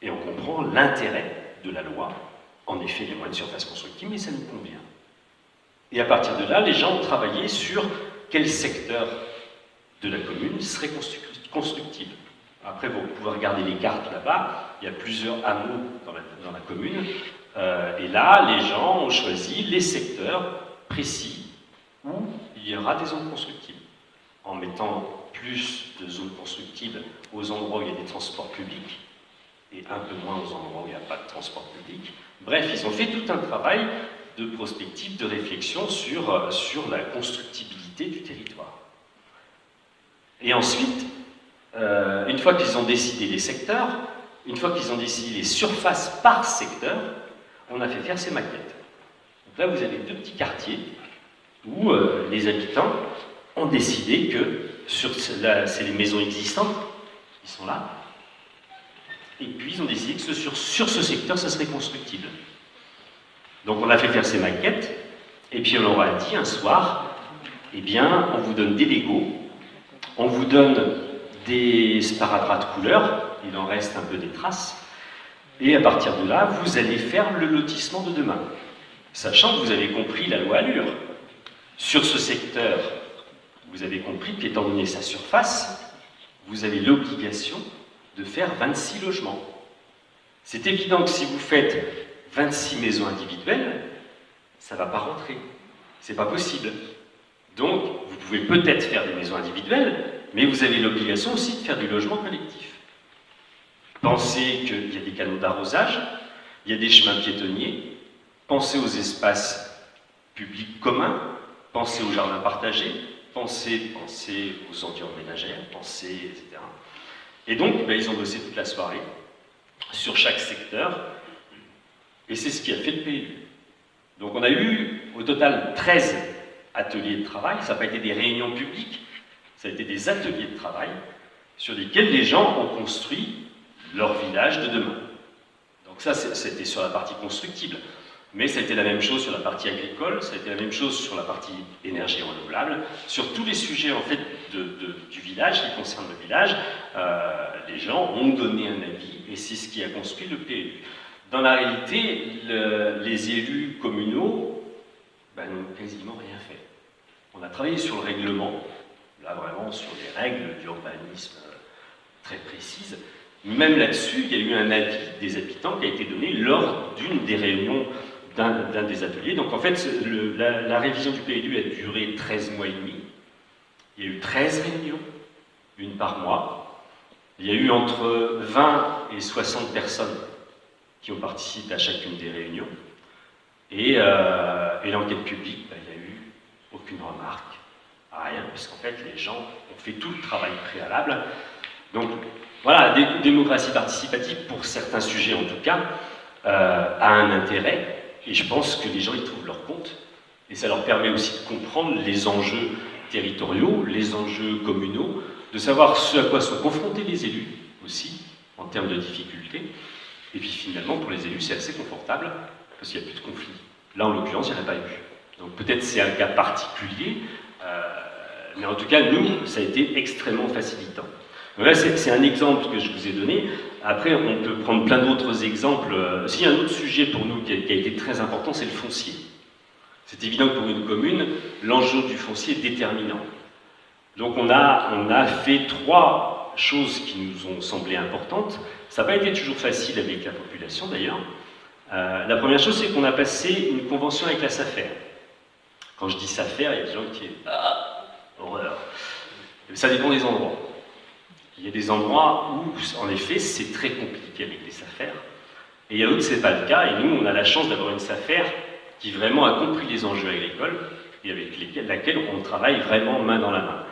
Et on comprend l'intérêt de la loi. En effet, il y a moins de surface constructible, mais ça nous convient. Et à partir de là, les gens ont travaillé sur quel secteur de la commune serait constructible. Après, vous pouvez regarder les cartes là-bas, il y a plusieurs hameaux dans la commune, et là, les gens ont choisi les secteurs précis où il y aura des zones constructibles, en mettant plus de zones constructibles aux endroits où il y a des transports publics, et un peu moins aux endroits où il n'y a pas de transport public. Bref, ils ont fait tout un travail de prospective, de réflexion sur la constructibilité du territoire. Et ensuite, une fois qu'ils ont décidé les secteurs, une fois qu'ils ont décidé les surfaces par secteur, on a fait faire ces maquettes. Donc là, vous avez 2 petits quartiers où les habitants ont décidé que, c'est les maisons existantes qui sont là, et puis ils ont décidé que sur ce secteur, ça serait constructible. Donc on a fait faire ces maquettes, et puis on leur a dit un soir, eh bien, on vous donne des Legos, on vous donne des sparadraps de couleurs, il en reste un peu des traces, et à partir de là, vous allez faire le lotissement de demain. Sachant que vous avez compris la loi Allure. Sur ce secteur, vous avez compris qu'étant donné sa surface, vous avez l'obligation de faire 26 logements. C'est évident que si vous faites 26 maisons individuelles, ça ne va pas rentrer. C'est pas possible. Donc, vous pouvez peut-être faire des maisons individuelles, mais vous avez l'obligation aussi de faire du logement collectif. Pensez qu'il y a des canaux d'arrosage, il y a des chemins piétonniers, pensez aux espaces publics communs, pensez aux jardins partagés, pensez aux ordures ménagères, pensez, etc. Et donc, ils ont bossé toute la soirée sur chaque secteur, et c'est ce qui a fait le PLU. Donc on a eu au total 13 ateliers de travail, ça n'a pas été des réunions publiques, ça a été des ateliers de travail sur lesquels les gens ont construit leur village de demain. Donc Donc ça, c'était sur la partie constructible. Mais ça a été la même chose sur la partie agricole, ça a été la même chose sur la partie énergie renouvelable, sur tous les sujets en fait du village, qui concernent le village, les gens ont donné un avis et c'est ce qui a construit le PLU. Dans la réalité, les élus communaux n'ont quasiment rien fait. On a travaillé sur le règlement, là vraiment sur les règles d'urbanisme très précises. Même là-dessus, il y a eu un avis des habitants qui a été donné lors d'une des réunions d'un des ateliers. Donc en fait, la révision du PLU a duré 13 mois et demi. Il y a eu 13 réunions, une par mois. Il y a eu entre 20 et 60 personnes qui ont participé à chacune des réunions. Et l'enquête publique, il n'y a eu aucune remarque, rien, parce qu'en fait, les gens ont fait tout le travail préalable. Donc voilà, la démocratie participative, pour certains sujets en tout cas, a un intérêt. Et je pense que les gens y trouvent leur compte. Et ça leur permet aussi de comprendre les enjeux territoriaux, les enjeux communaux, de savoir ce à quoi sont confrontés les élus aussi, en termes de difficultés. Et puis finalement, pour les élus, c'est assez confortable, parce qu'il n'y a plus de conflit. Là, en l'occurrence, il n'y en a pas eu. Donc peut-être c'est un cas particulier, mais en tout cas, nous, ça a été extrêmement facilitant. Donc là, c'est un exemple que je vous ai donné. Après, on peut prendre plein d'autres exemples. S'il y a un autre sujet pour nous qui a été très important, c'est le foncier. C'est évident que pour une commune, l'enjeu du foncier est déterminant. Donc on a fait 3 choses qui nous ont semblé importantes. Ça n'a pas été toujours facile avec la population d'ailleurs. La première chose, c'est qu'on a passé une convention avec la SAFER. Quand je dis SAFER, il y a des gens qui disent « Ah, horreur !» Ça dépend des endroits. Il y a des endroits où, en effet, c'est très compliqué avec les SAFER. Et il y a d'autres, ce n'est pas le cas. Et nous, on a la chance d'avoir une SAFER qui vraiment a compris les enjeux agricoles et avec laquelle on travaille vraiment main dans la main.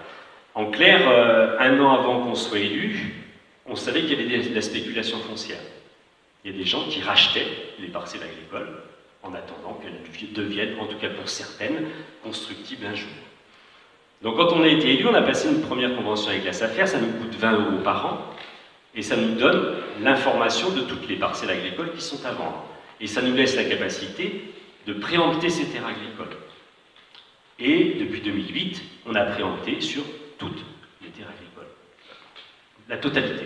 En clair, 1 an avant qu'on soit élu, on savait qu'il y avait de la spéculation foncière. Il y a des gens qui rachetaient les parcelles agricoles en attendant qu'elles deviennent, en tout cas pour certaines, constructibles un jour. Donc quand on a été élu, on a passé une première convention avec la SAFER, ça nous coûte 20 € par an, et ça nous donne l'information de toutes les parcelles agricoles qui sont à vendre. Et ça nous laisse la capacité de préempter ces terres agricoles. Et depuis 2008, on a préempté sur toutes les terres agricoles. La totalité.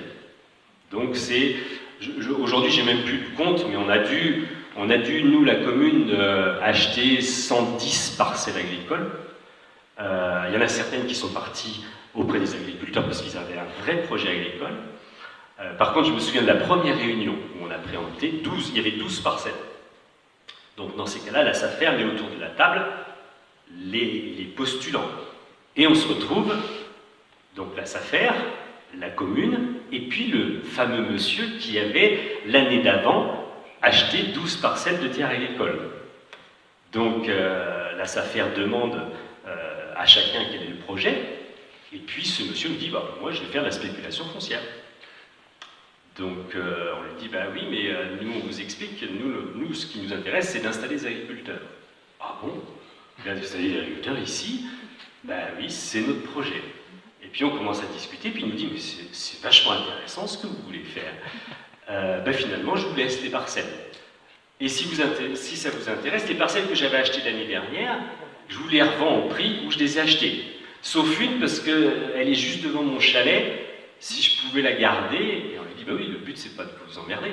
Donc c'est... Aujourd'hui, j'ai même plus de compte, mais on a dû, nous, la commune, acheter 110 parcelles agricoles. Il y en a certaines qui sont parties auprès des agriculteurs parce qu'ils avaient un vrai projet agricole. Par contre, je me souviens de la première réunion où on a préempté, il y avait 12 parcelles. Donc dans ces cas-là, la SAFER met autour de la table les postulants. Et on se retrouve, donc la SAFER, la commune, et puis le fameux monsieur qui avait, l'année d'avant, acheté 12 parcelles de terres agricoles. Donc la SAFER demande à chacun quel est le projet, et puis ce monsieur me dit moi je vais faire de la spéculation foncière. Donc on lui dit oui, mais nous on vous explique que nous ce qui nous intéresse c'est d'installer des agriculteurs. Ah bon? D'installer des agriculteurs ici? Oui, c'est notre projet. Et puis on commence à discuter, puis il nous dit mais c'est vachement intéressant ce que vous voulez faire. Finalement je vous laisse les parcelles. Et si ça vous intéresse, les parcelles que j'avais achetées l'année dernière, je vous les revends au prix où je les ai achetées. Sauf une, parce qu'elle est juste devant mon chalet, si je pouvais la garder, et on lui dit, oui, le but c'est pas de vous emmerder.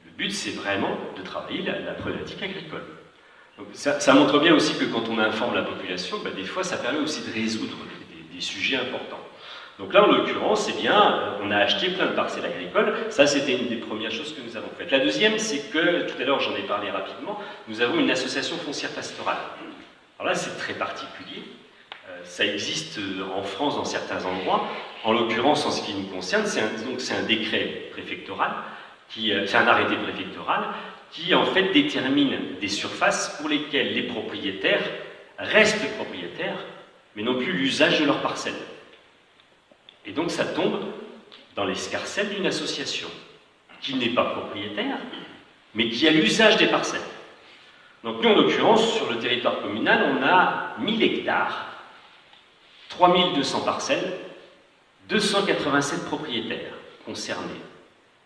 Le but c'est vraiment de travailler la problématique agricole. Donc, ça montre bien aussi que quand on informe la population, des fois ça permet aussi de résoudre des sujets importants. Donc là, en l'occurrence, on a acheté plein de parcelles agricoles. Ça, c'était une des premières choses que nous avons faites. La deuxième, c'est que, tout à l'heure, j'en ai parlé rapidement, nous avons une association foncière pastorale. Alors là, c'est très particulier. Ça existe en France dans certains endroits. En l'occurrence, en ce qui nous concerne, c'est un décret préfectoral, c'est un arrêté préfectoral qui, en fait, détermine des surfaces pour lesquelles les propriétaires restent propriétaires, mais n'ont plus l'usage de leurs parcelles. Et donc ça tombe dans l'escarcelle d'une association qui n'est pas propriétaire, mais qui a l'usage des parcelles. Donc nous, en l'occurrence, sur le territoire communal, on a 1000 hectares, 3200 parcelles, 287 propriétaires concernés.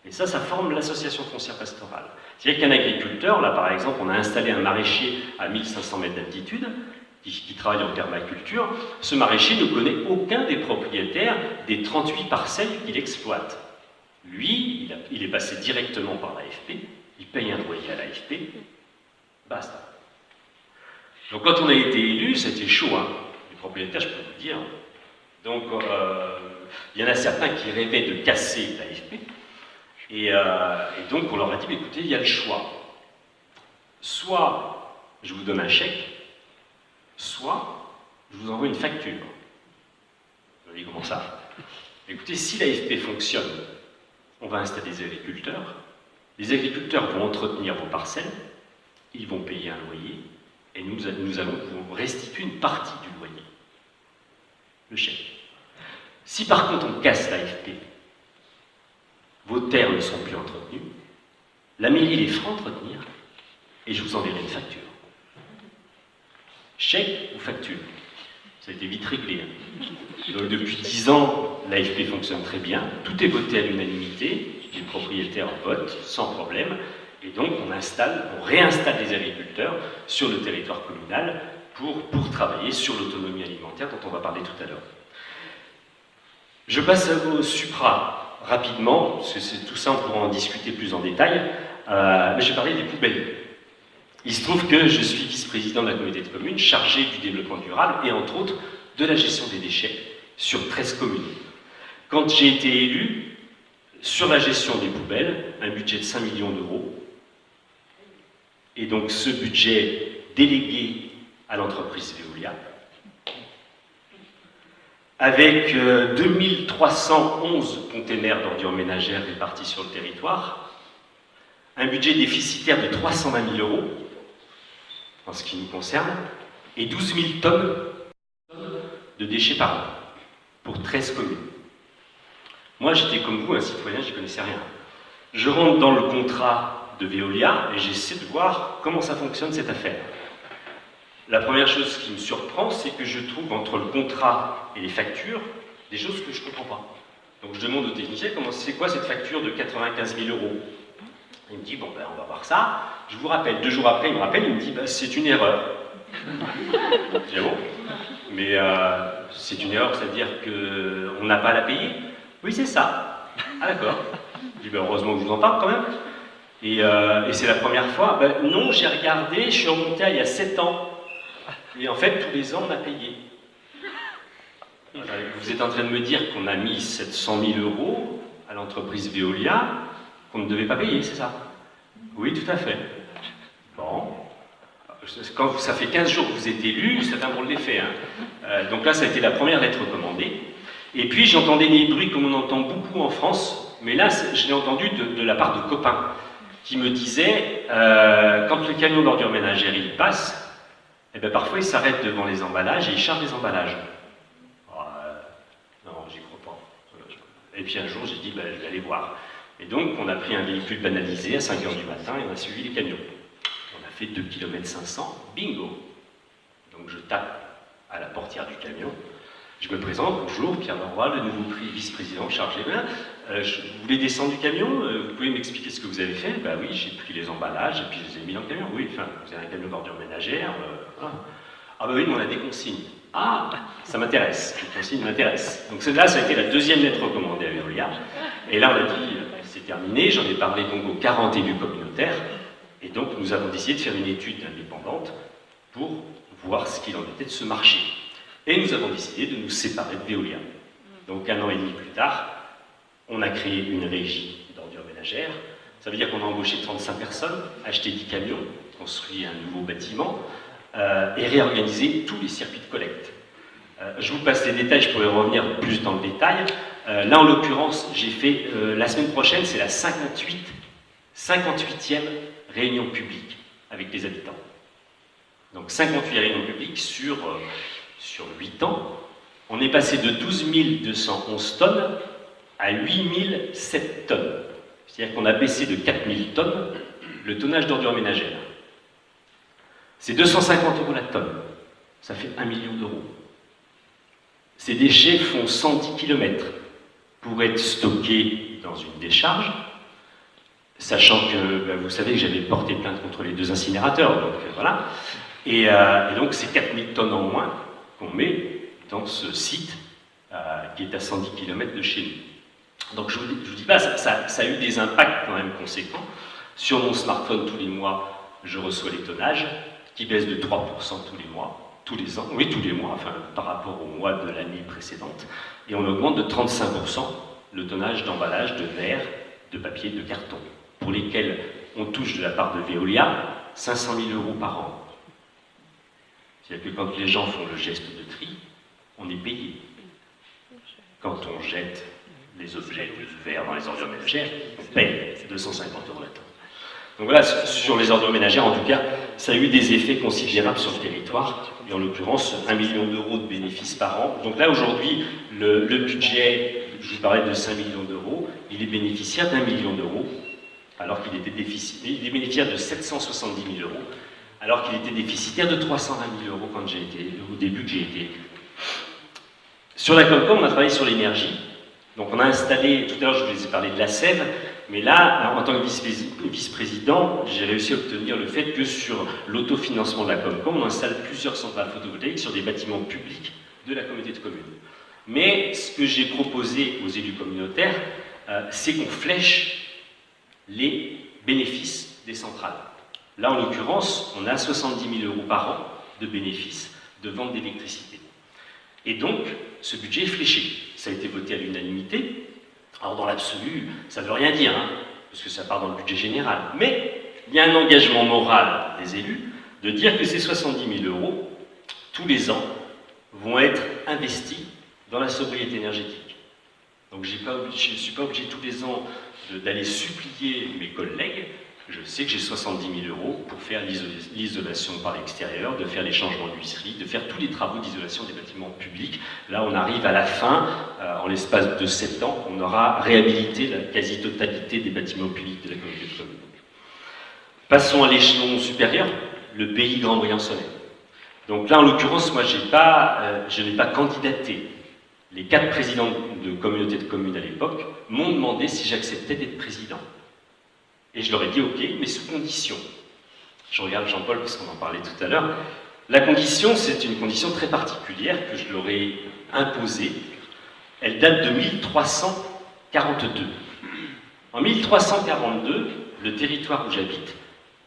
Et ça forme l'association foncière pastorale. C'est-à-dire qu'un agriculteur, là par exemple, on a installé un maraîcher à 1500 mètres d'altitude, qui travaille en permaculture, ce maraîcher ne connaît aucun des propriétaires des 38 parcelles qu'il exploite. Lui, il est passé directement par l'AFP, il paye un loyer à l'AFP, basta. Donc quand on a été élu, c'était chaud, hein. Les propriétaires, je peux vous dire. Donc il y en a certains qui rêvaient de casser l'AFP, et donc on leur a dit, écoutez, il y a le choix. Soit je vous donne un chèque, soit je vous envoie une facture. Vous avez dit comment ça? Écoutez, si l'AFP fonctionne, on va installer des agriculteurs. Les agriculteurs vont entretenir vos parcelles, ils vont payer un loyer, et nous allons vous restituer une partie du loyer. Le chèque. Si par contre on casse l'AFP, vos terres ne sont plus entretenues, la mairie les fera entretenir, et je vous enverrai une facture. Chèque ou facture? Ça a été vite réglé. Donc depuis 10 ans, l'AFP fonctionne très bien, tout est voté à l'unanimité, les propriétaires votent sans problème, et donc on réinstalle les agriculteurs sur le territoire communal pour travailler sur l'autonomie alimentaire dont on va parler tout à l'heure. Je passe au supra rapidement, parce que c'est tout ça, on pourra en discuter plus en détail, mais je vais parler des poubelles. Il se trouve que je suis vice-président de la communauté de communes, chargé du développement durable et entre autres de la gestion des déchets sur 13 communes. Quand j'ai été élu, sur la gestion des poubelles, un budget de 5 millions d'euros, et donc ce budget délégué à l'entreprise Veolia, avec 2311 containers d'ordures ménagères répartis sur le territoire, un budget déficitaire de 320 000 euros, en ce qui nous concerne, et 12 000 tonnes de déchets par an, pour 13 communes. Moi, j'étais comme vous, un citoyen, je n'y connaissais rien. Je rentre dans le contrat de Veolia et j'essaie de voir comment ça fonctionne cette affaire. La première chose qui me surprend, c'est que je trouve entre le contrat et les factures des choses que je ne comprends pas. Donc je demande au technicien, c'est quoi cette facture de 95 000 euros? Il me dit, bon ben on va voir ça. Je vous rappelle, 2 jours après, il me rappelle, il me dit, ben, c'est une erreur. Je dis, ah bon? Mais c'est une erreur, c'est-à-dire qu'on n'a pas à la payer? Oui, c'est ça. Ah d'accord. Je dis, ben, heureusement que je vous en parle quand même. Et c'est la première fois. Ben, non, j'ai regardé, je suis remonté il y a 7 ans. Et en fait, tous les ans, on a payé. Vous êtes en train de me dire qu'on a mis 700 000 euros à l'entreprise Veolia, qu'on ne devait pas payer, c'est ça? Oui, tout à fait. Bon. Quand ça fait 15 jours que vous êtes élu, c'est un drôle d'effet. Hein. Donc là, ça a été la première lettre recommandée. Et puis, j'entendais des bruits comme on entend beaucoup en France, mais là, je l'ai entendu de la part de copains qui me disaient, quand le camion d'ordures ménagères il passe, eh bien, parfois il s'arrête devant les emballages et il charge les emballages. Non, j'y crois pas. Et puis un jour, j'ai dit, ben, je vais aller voir. Et donc, on a pris un véhicule banalisé à 5 h du matin et on a suivi les camions. On a fait 2 km 500, bingo. Donc je tape à la portière du camion. Je me présente, bonjour, Pierre Leroy, le nouveau vice-président chargé. Je voulais descendre du camion, vous pouvez m'expliquer ce que vous avez fait? Ben oui, j'ai pris les emballages et puis je les ai mis dans le camion. Oui, enfin, vous avez un camion d'ordures ménagères. Voilà. Ah ben oui, mais on a des consignes. Ah, ça m'intéresse, les consignes m'intéressent. Donc là, ça a été la deuxième lettre recommandée à Veolia. Et là, on a dit, c'est terminé, j'en ai parlé donc aux 40 élus communautaires. Et donc, nous avons décidé de faire une étude indépendante pour voir ce qu'il en était de ce marché. Et nous avons décidé de nous séparer de Veolia. Donc 1 an et demi plus tard, on a créé une régie d'ordures ménagères. Ça veut dire qu'on a embauché 35 personnes, acheté 10 camions, construit un nouveau bâtiment et réorganisé tous les circuits de collecte. Je vous passe les détails, je pourrais revenir plus dans le détail. Là, en l'occurrence, j'ai fait, la semaine prochaine, c'est la 58e réunion publique avec les habitants. Donc 58 réunions publiques sur 8 ans. On est passé de 12 211 tonnes à 8 007 tonnes. C'est-à-dire qu'on a baissé de 4 000 tonnes le tonnage d'ordures ménagères. C'est 250 € la tonne. Ça fait 1 million d'euros. Ces déchets font 110 km pour être stockés dans une décharge. sachant que vous savez que j'avais porté plainte contre les 2 incinérateurs, donc voilà. Et donc c'est 4000 tonnes en moins qu'on met dans ce site qui est à 110 km de chez nous. Donc je vous dis pas, ça a eu des impacts quand même conséquents. Sur mon smartphone, tous les mois, je reçois les tonnages qui baissent de 3% tous les mois, tous les ans, oui tous les mois, enfin par rapport au mois de l'année précédente, et on augmente de 35% le tonnage d'emballage de verre, de papier, de carton, pour lesquels on touche de la part de Veolia 500 000 € par an. C'est-à-dire que quand les gens font le geste de tri, on est payé. Quand on jette les objets de verre dans les ordures ménagères, on paye 250 € la tonne. Donc voilà, sur les ordures ménagères, en tout cas, ça a eu des effets considérables sur le territoire, et en l'occurrence, 1 million d'euros de bénéfices par an. Donc là, aujourd'hui, le budget, je vous parlais de 5 millions d'euros, il est bénéficiaire d'1 million d'euros, alors qu'il était déficitaire. Il est bénéficiaire de 770 000 €, alors qu'il était déficitaire de 320 000 € quand au début que j'ai été élu. Sur la Comcom, on a travaillé sur l'énergie. Donc on a installé, tout à l'heure je vous ai parlé de la sève, mais là, en tant que vice-président, j'ai réussi à obtenir le fait que sur l'autofinancement de la Comcom, on installe plusieurs centrales photovoltaïques sur des bâtiments publics de la communauté de communes. Mais ce que j'ai proposé aux élus communautaires, c'est qu'on flèche les bénéfices des centrales. Là, en l'occurrence, on a 70 000 € par an de bénéfices de vente d'électricité. Et donc, ce budget est fléché. Ça a été voté à l'unanimité. Alors, dans l'absolu, ça ne veut rien dire, hein, parce que ça part dans le budget général. Mais il y a un engagement moral des élus de dire que ces 70 000 €, tous les ans, vont être investis dans la sobriété énergétique. Donc, je ne suis pas obligé tous les ans d'aller supplier mes collègues. Je sais que j'ai 70 000 € pour faire l'isolation par l'extérieur, de faire les changements d'huisserie, de faire tous les travaux d'isolation des bâtiments publics. Là, on arrive à la fin, en l'espace de 7 ans, on aura réhabilité la quasi-totalité des bâtiments publics de la communauté de communes. Passons à l'échelon supérieur, le pays Grand-Briançonnais. Donc là, en l'occurrence, moi, je n'ai pas candidaté. Les 4 présidents de communautés de communes à l'époque m'ont demandé si j'acceptais d'être président. Et je leur ai dit ok, mais sous condition. Je regarde Jean-Paul parce qu'on en parlait tout à l'heure. La condition, c'est une condition très particulière que je leur ai imposée. Elle date de 1342. En 1342, le territoire où j'habite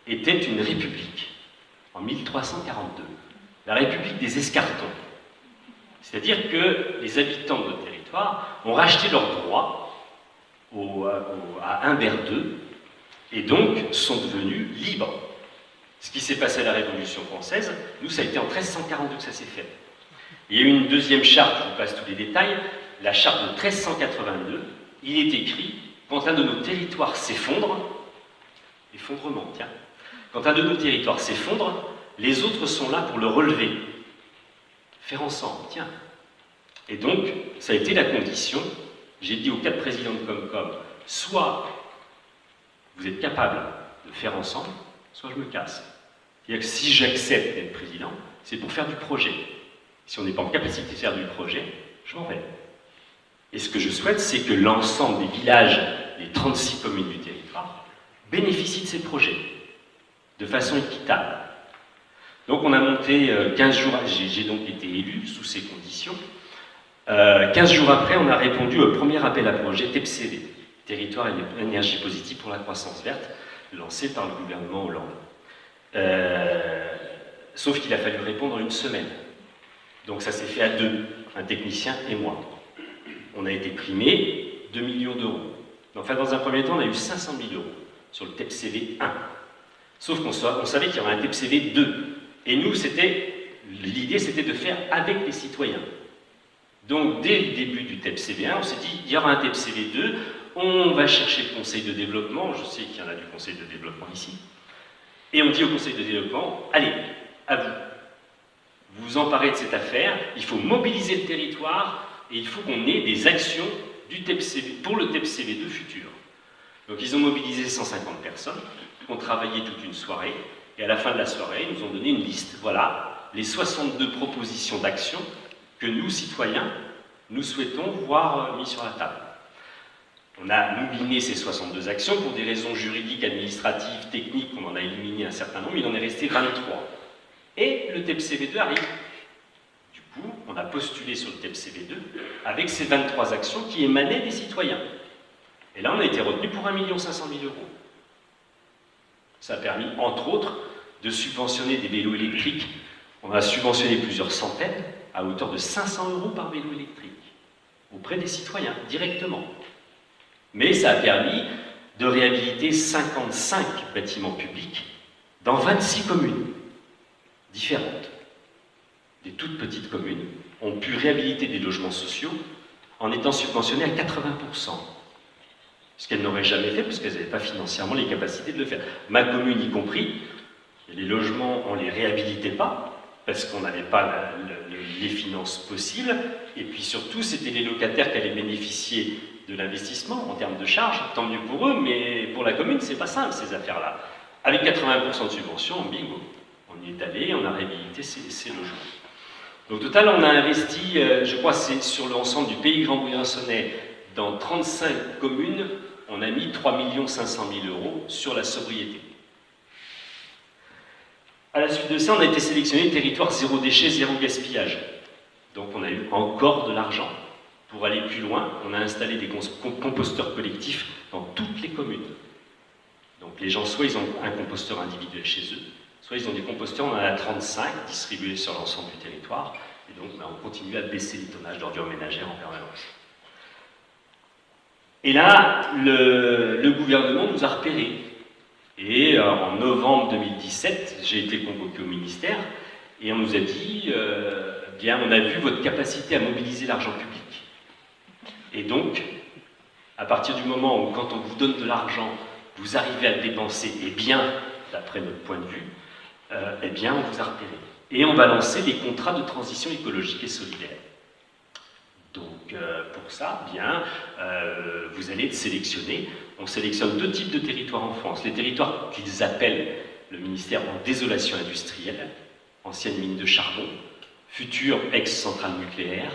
était une république. En 1342. La république des Escartons. C'est-à-dire que les habitants de notre territoire ont racheté leurs droits à Humbert II, et donc sont devenus libres. Ce qui s'est passé à la Révolution française, nous, ça a été en 1342 que ça s'est fait. Il y a eu une deuxième charte, je vous passe tous les détails, la charte de 1382, il est écrit, quand un de nos territoires s'effondre, effondrement, tiens, quand un de nos territoires s'effondre, les autres sont là pour le relever. Faire ensemble, tiens. Et donc, ça a été la condition, j'ai dit aux 4 présidents de Comcom, soit vous êtes capable de faire ensemble, soit je me casse. C'est-à-dire que si j'accepte d'être président, c'est pour faire du projet. Si on n'est pas en capacité de faire du projet, je m'en vais. Et ce que je souhaite, c'est que l'ensemble des villages, les 36 communes du territoire, bénéficient de ces projets, de façon équitable. Donc on a monté 15 jours, j'ai donc été élu sous ces conditions. 15 jours après, on a répondu au premier appel à projet TEPCV, Territoire et énergie positive pour la croissance verte, lancé par le gouvernement Hollande. Sauf qu'il a fallu répondre en une semaine. Donc ça s'est fait à 2, un technicien et moi. On a été primé 2 millions d'euros. Enfin, dans un premier temps, on a eu 500 000 € sur le TEPCV 1. Sauf qu'on savait qu'il y aurait un TEPCV 2. Et nous, l'idée, c'était de faire avec les citoyens. Donc, dès le début du TEPCV 1, on s'est dit, il y aura un TEPCV 2, on va chercher le conseil de développement, je sais qu'il y en a du conseil de développement ici, et on dit au conseil de développement, allez, à vous, vous vous emparez de cette affaire, il faut mobiliser le territoire, et il faut qu'on ait des actions pour le TEPCV 2 futur. Donc, ils ont mobilisé 150 personnes, ont travaillé toute une soirée, et à la fin de la soirée, ils nous ont donné une liste. Voilà les 62 propositions d'action que nous, citoyens, nous souhaitons voir mis sur la table. On a mouliné ces 62 actions pour des raisons juridiques, administratives, techniques, on en a éliminé un certain nombre, il en est resté 23. Et le TEPCV2 arrive. Du coup, on a postulé sur le TEPCV2 avec ces 23 actions qui émanaient des citoyens. Et là, on a été retenu pour 1 500 000 €. Ça a permis, entre autres, de subventionner des vélos électriques. On a subventionné plusieurs centaines, à hauteur de 500 € par vélo électrique, auprès des citoyens, directement. Mais ça a permis de réhabiliter 55 bâtiments publics dans 26 communes différentes. Des toutes petites communes ont pu réhabiliter des logements sociaux en étant subventionnés à 80%. Ce qu'elles n'auraient jamais fait parce qu'elles n'avaient pas financièrement les capacités de le faire. Ma commune y compris, les logements, on ne les réhabilitait pas parce qu'on n'avait pas les finances possibles, et puis surtout, c'était les locataires qui allaient bénéficier de l'investissement en termes de charges, tant mieux pour eux, mais pour la commune, c'est pas simple ces affaires-là. Avec 80% de subvention, bingo, on y est allé, on a réhabilité ces logements. Donc, au total, on a investi, je crois, c'est sur l'ensemble du pays grand-briançonnais, dans 35 communes, on a mis 3 500 000 € sur la sobriété. À la suite de ça, on a été sélectionné territoire zéro déchet, zéro gaspillage. Donc, on a eu encore de l'argent. Pour aller plus loin, on a installé des composteurs collectifs dans toutes les communes. Donc les gens, soit ils ont un composteur individuel chez eux, soit ils ont des composteurs, on en a 35 distribués sur l'ensemble du territoire, et donc on continue à baisser les tonnages d'ordures ménagères en permanence. Et là, le gouvernement nous a repérés. Et en novembre 2017, j'ai été convoqué au ministère, et on nous a dit, bien, on a vu votre capacité à mobiliser l'argent public. Et donc, à partir du moment où, quand on vous donne de l'argent, vous arrivez à le dépenser, et bien, d'après notre point de vue, eh bien, on vous a repéré. Et on va lancer les contrats de transition écologique et solidaire. Donc, pour ça, bien, vous allez être sélectionnés. On sélectionne 2 types de territoires en France. Les territoires qu'ils appellent, le ministère, en désolation industrielle, ancienne mine de charbon, future ex-centrale nucléaire,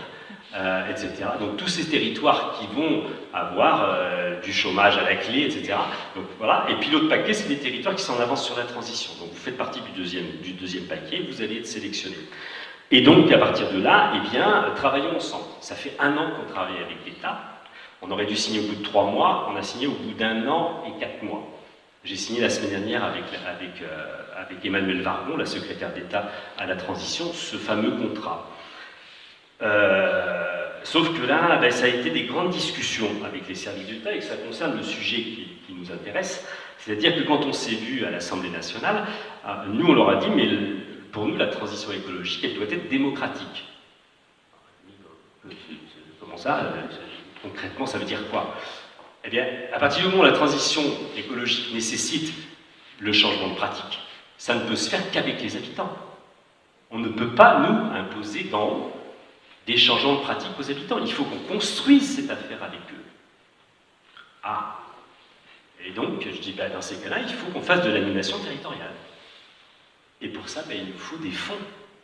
etc. Donc tous ces territoires qui vont avoir du chômage à la clé, etc. Donc voilà. Et puis l'autre paquet, c'est des territoires qui sont en avance sur la transition. Donc vous faites partie du deuxième paquet, vous allez être sélectionnés. Et donc à partir de là, eh bien, travaillons ensemble. Ça fait 1 an qu'on travaille avec l'État. On aurait dû signer au bout de 3 mois, on a signé au bout d'1 an et 4 mois. J'ai signé la semaine dernière avec Emmanuel Vargon, la secrétaire d'État à la transition, ce fameux contrat. Sauf que là, ben, ça a été des grandes discussions avec les services d'État et que ça concerne le sujet qui nous intéresse. C'est-à-dire que quand on s'est vu à l'Assemblée nationale, nous on leur a dit, mais pour nous la transition écologique, elle doit être démocratique. Comment ça? Concrètement, ça veut dire quoi? Eh bien, à partir du moment où la transition écologique nécessite le changement de pratique, ça ne peut se faire qu'avec les habitants. On ne peut pas, nous, imposer d'en haut des changements de pratique aux habitants. Il faut qu'on construise cette affaire avec eux. Ah. Et donc, je dis, dans ces cas-là, il faut qu'on fasse de l'animation territoriale. Et pour ça, il nous faut des fonds.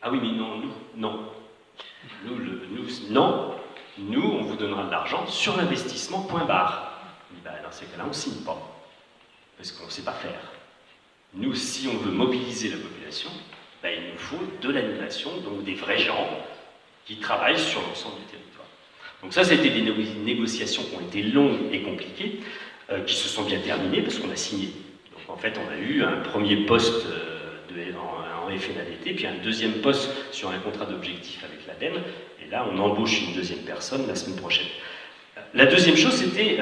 Ah oui, mais non, non. Nous, on vous donnera de l'argent sur l'investissement, point barre. Dans ces cas-là, on ne signe pas. Parce qu'on ne sait pas faire. Nous, si on veut mobiliser la population, il nous faut de l'animation, donc des vrais gens qui travaillent sur l'ensemble du territoire. Donc ça, c'était des négociations qui ont été longues et compliquées, qui se sont bien terminées parce qu'on a signé. Donc en fait, on a eu un premier poste en FNADT, puis un deuxième poste sur un contrat d'objectif avec l'ADEME, et là, on embauche une deuxième personne la semaine prochaine. La deuxième chose, c'était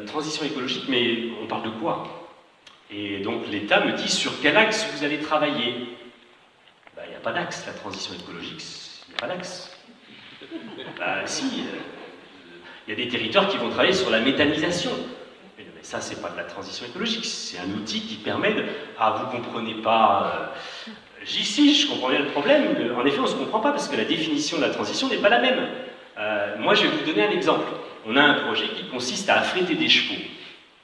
transition écologique, mais on parle de quoi? Et donc l'État me dit, sur quel axe vous allez travailler? Il n'y a pas d'axe, la transition écologique, il n'y a pas d'axe. Si, il y a des territoires qui vont travailler sur la méthanisation. Mais ça, c'est pas de la transition écologique, c'est un outil qui permet de... Ah, vous comprenez pas... Si, je comprends bien le problème. En effet, on ne se comprend pas parce que la définition de la transition n'est pas la même. Moi, je vais vous donner un exemple. On a un projet qui consiste à affréter des chevaux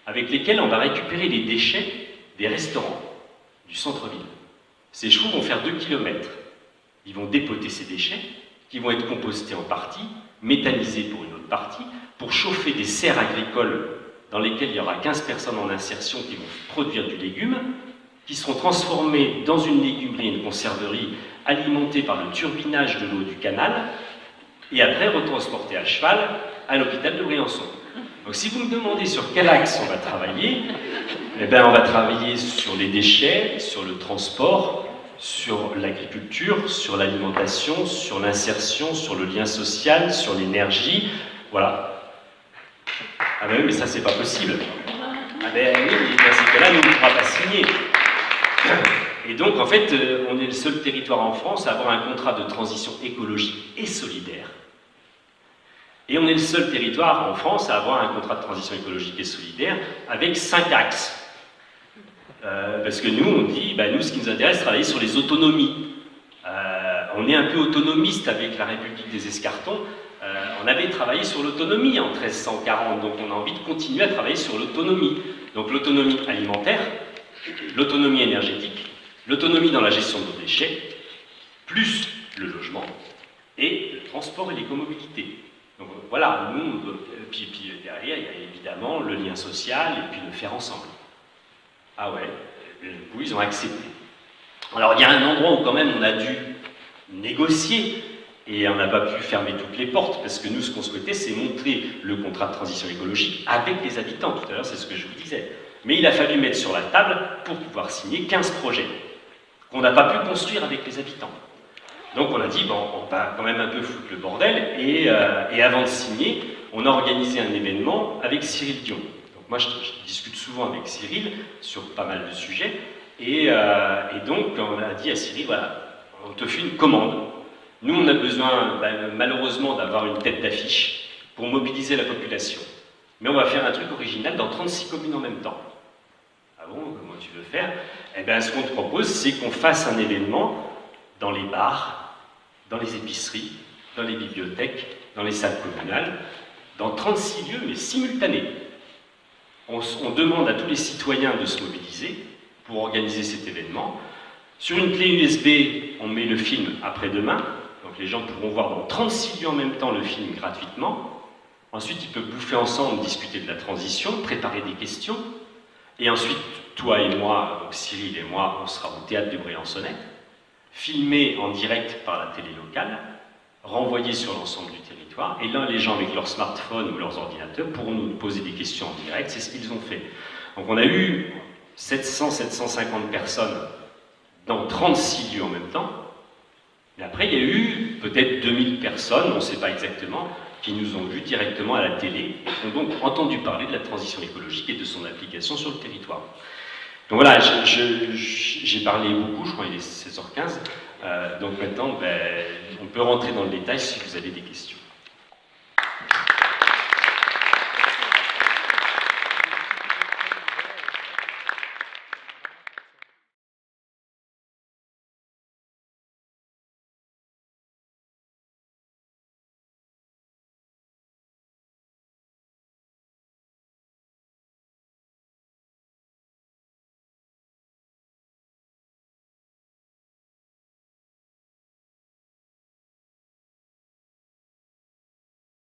avec lesquels on va récupérer les déchets des restaurants du centre-ville. Ces chevaux vont faire 2 km. Ils vont dépoter ces déchets qui vont être compostés en partie, méthanisés pour une autre partie, pour chauffer des serres agricoles dans lesquels il y aura 15 personnes en insertion qui vont produire du légume, qui seront transformés dans une légumerie et une conserverie alimentée par le turbinage de l'eau du canal, et après retransportés à cheval à l'hôpital de Briançon. Donc si vous me demandez sur quel axe on va travailler, eh ben, on va travailler sur les déchets, sur le transport, sur l'agriculture, sur l'alimentation, sur l'insertion, sur le lien social, sur l'énergie, voilà. Ah ben oui, mais ça c'est pas possible. Ah ben oui, dans ces cas-là, nous on ne pourra pas signer. Et donc en fait, on est le seul territoire en France à avoir un contrat de transition écologique et solidaire. Et on est le seul territoire en France à avoir un contrat de transition écologique et solidaire avec 5 axes. Parce que nous, on dit, bah, nous, ce qui nous intéresse, c'est travailler sur les autonomies. On est un peu autonomiste avec la République des Escartons. On avait travaillé sur l'autonomie en 1340, donc on a envie de continuer à travailler sur l'autonomie. Donc l'autonomie alimentaire, l'autonomie énergétique, l'autonomie dans la gestion de nos déchets, plus le logement, et le transport et l'écomobilité. Donc voilà, nous, puis derrière, il y a évidemment le lien social et puis le faire ensemble. Ah ouais, du coup, ils ont accepté. Alors il y a un endroit où quand même on a dû négocier, et on n'a pas pu fermer toutes les portes, parce que nous, ce qu'on souhaitait, c'est montrer le contrat de transition écologique avec les habitants. Tout à l'heure, c'est ce que je vous disais. Mais il a fallu mettre sur la table pour pouvoir signer 15 projets qu'on n'a pas pu construire avec les habitants. Donc on a dit, bon, on va quand même un peu foutre le bordel, et avant de signer, on a organisé un événement avec Cyril Dion. Donc moi, je discute souvent avec Cyril sur pas mal de sujets, et donc on a dit à Cyril, voilà, on te fait une commande. Nous, on a besoin, malheureusement, d'avoir une tête d'affiche pour mobiliser la population. Mais on va faire un truc original dans 36 communes en même temps. Ah bon, comment tu veux faire? Eh bien, ce qu'on te propose, c'est qu'on fasse un événement dans les bars, dans les épiceries, dans les bibliothèques, dans les salles communales, dans 36 lieux, mais simultanés. On demande à tous les citoyens de se mobiliser pour organiser cet événement. Sur une clé USB, on met le film après-demain, donc les gens pourront voir dans 36 lieux en même temps le film gratuitement. Ensuite, ils peuvent bouffer ensemble, discuter de la transition, préparer des questions. Et ensuite, toi et moi, donc Cyril et moi, on sera au théâtre de Briançonnette, filmé en direct par la télé locale, renvoyé sur l'ensemble du territoire. Et là, les gens avec leur smartphone ou leurs ordinateurs pourront nous poser des questions en direct. C'est ce qu'ils ont fait. Donc on a eu 700-750 personnes dans 36 lieux en même temps. Et après, il y a eu peut-être 2000 personnes, on ne sait pas exactement, qui nous ont vus directement à la télé et qui ont donc entendu parler de la transition écologique et de son application sur le territoire. Donc voilà, j'ai parlé beaucoup, je crois qu'il est 16h15, donc maintenant, on peut rentrer dans le détail si vous avez des questions.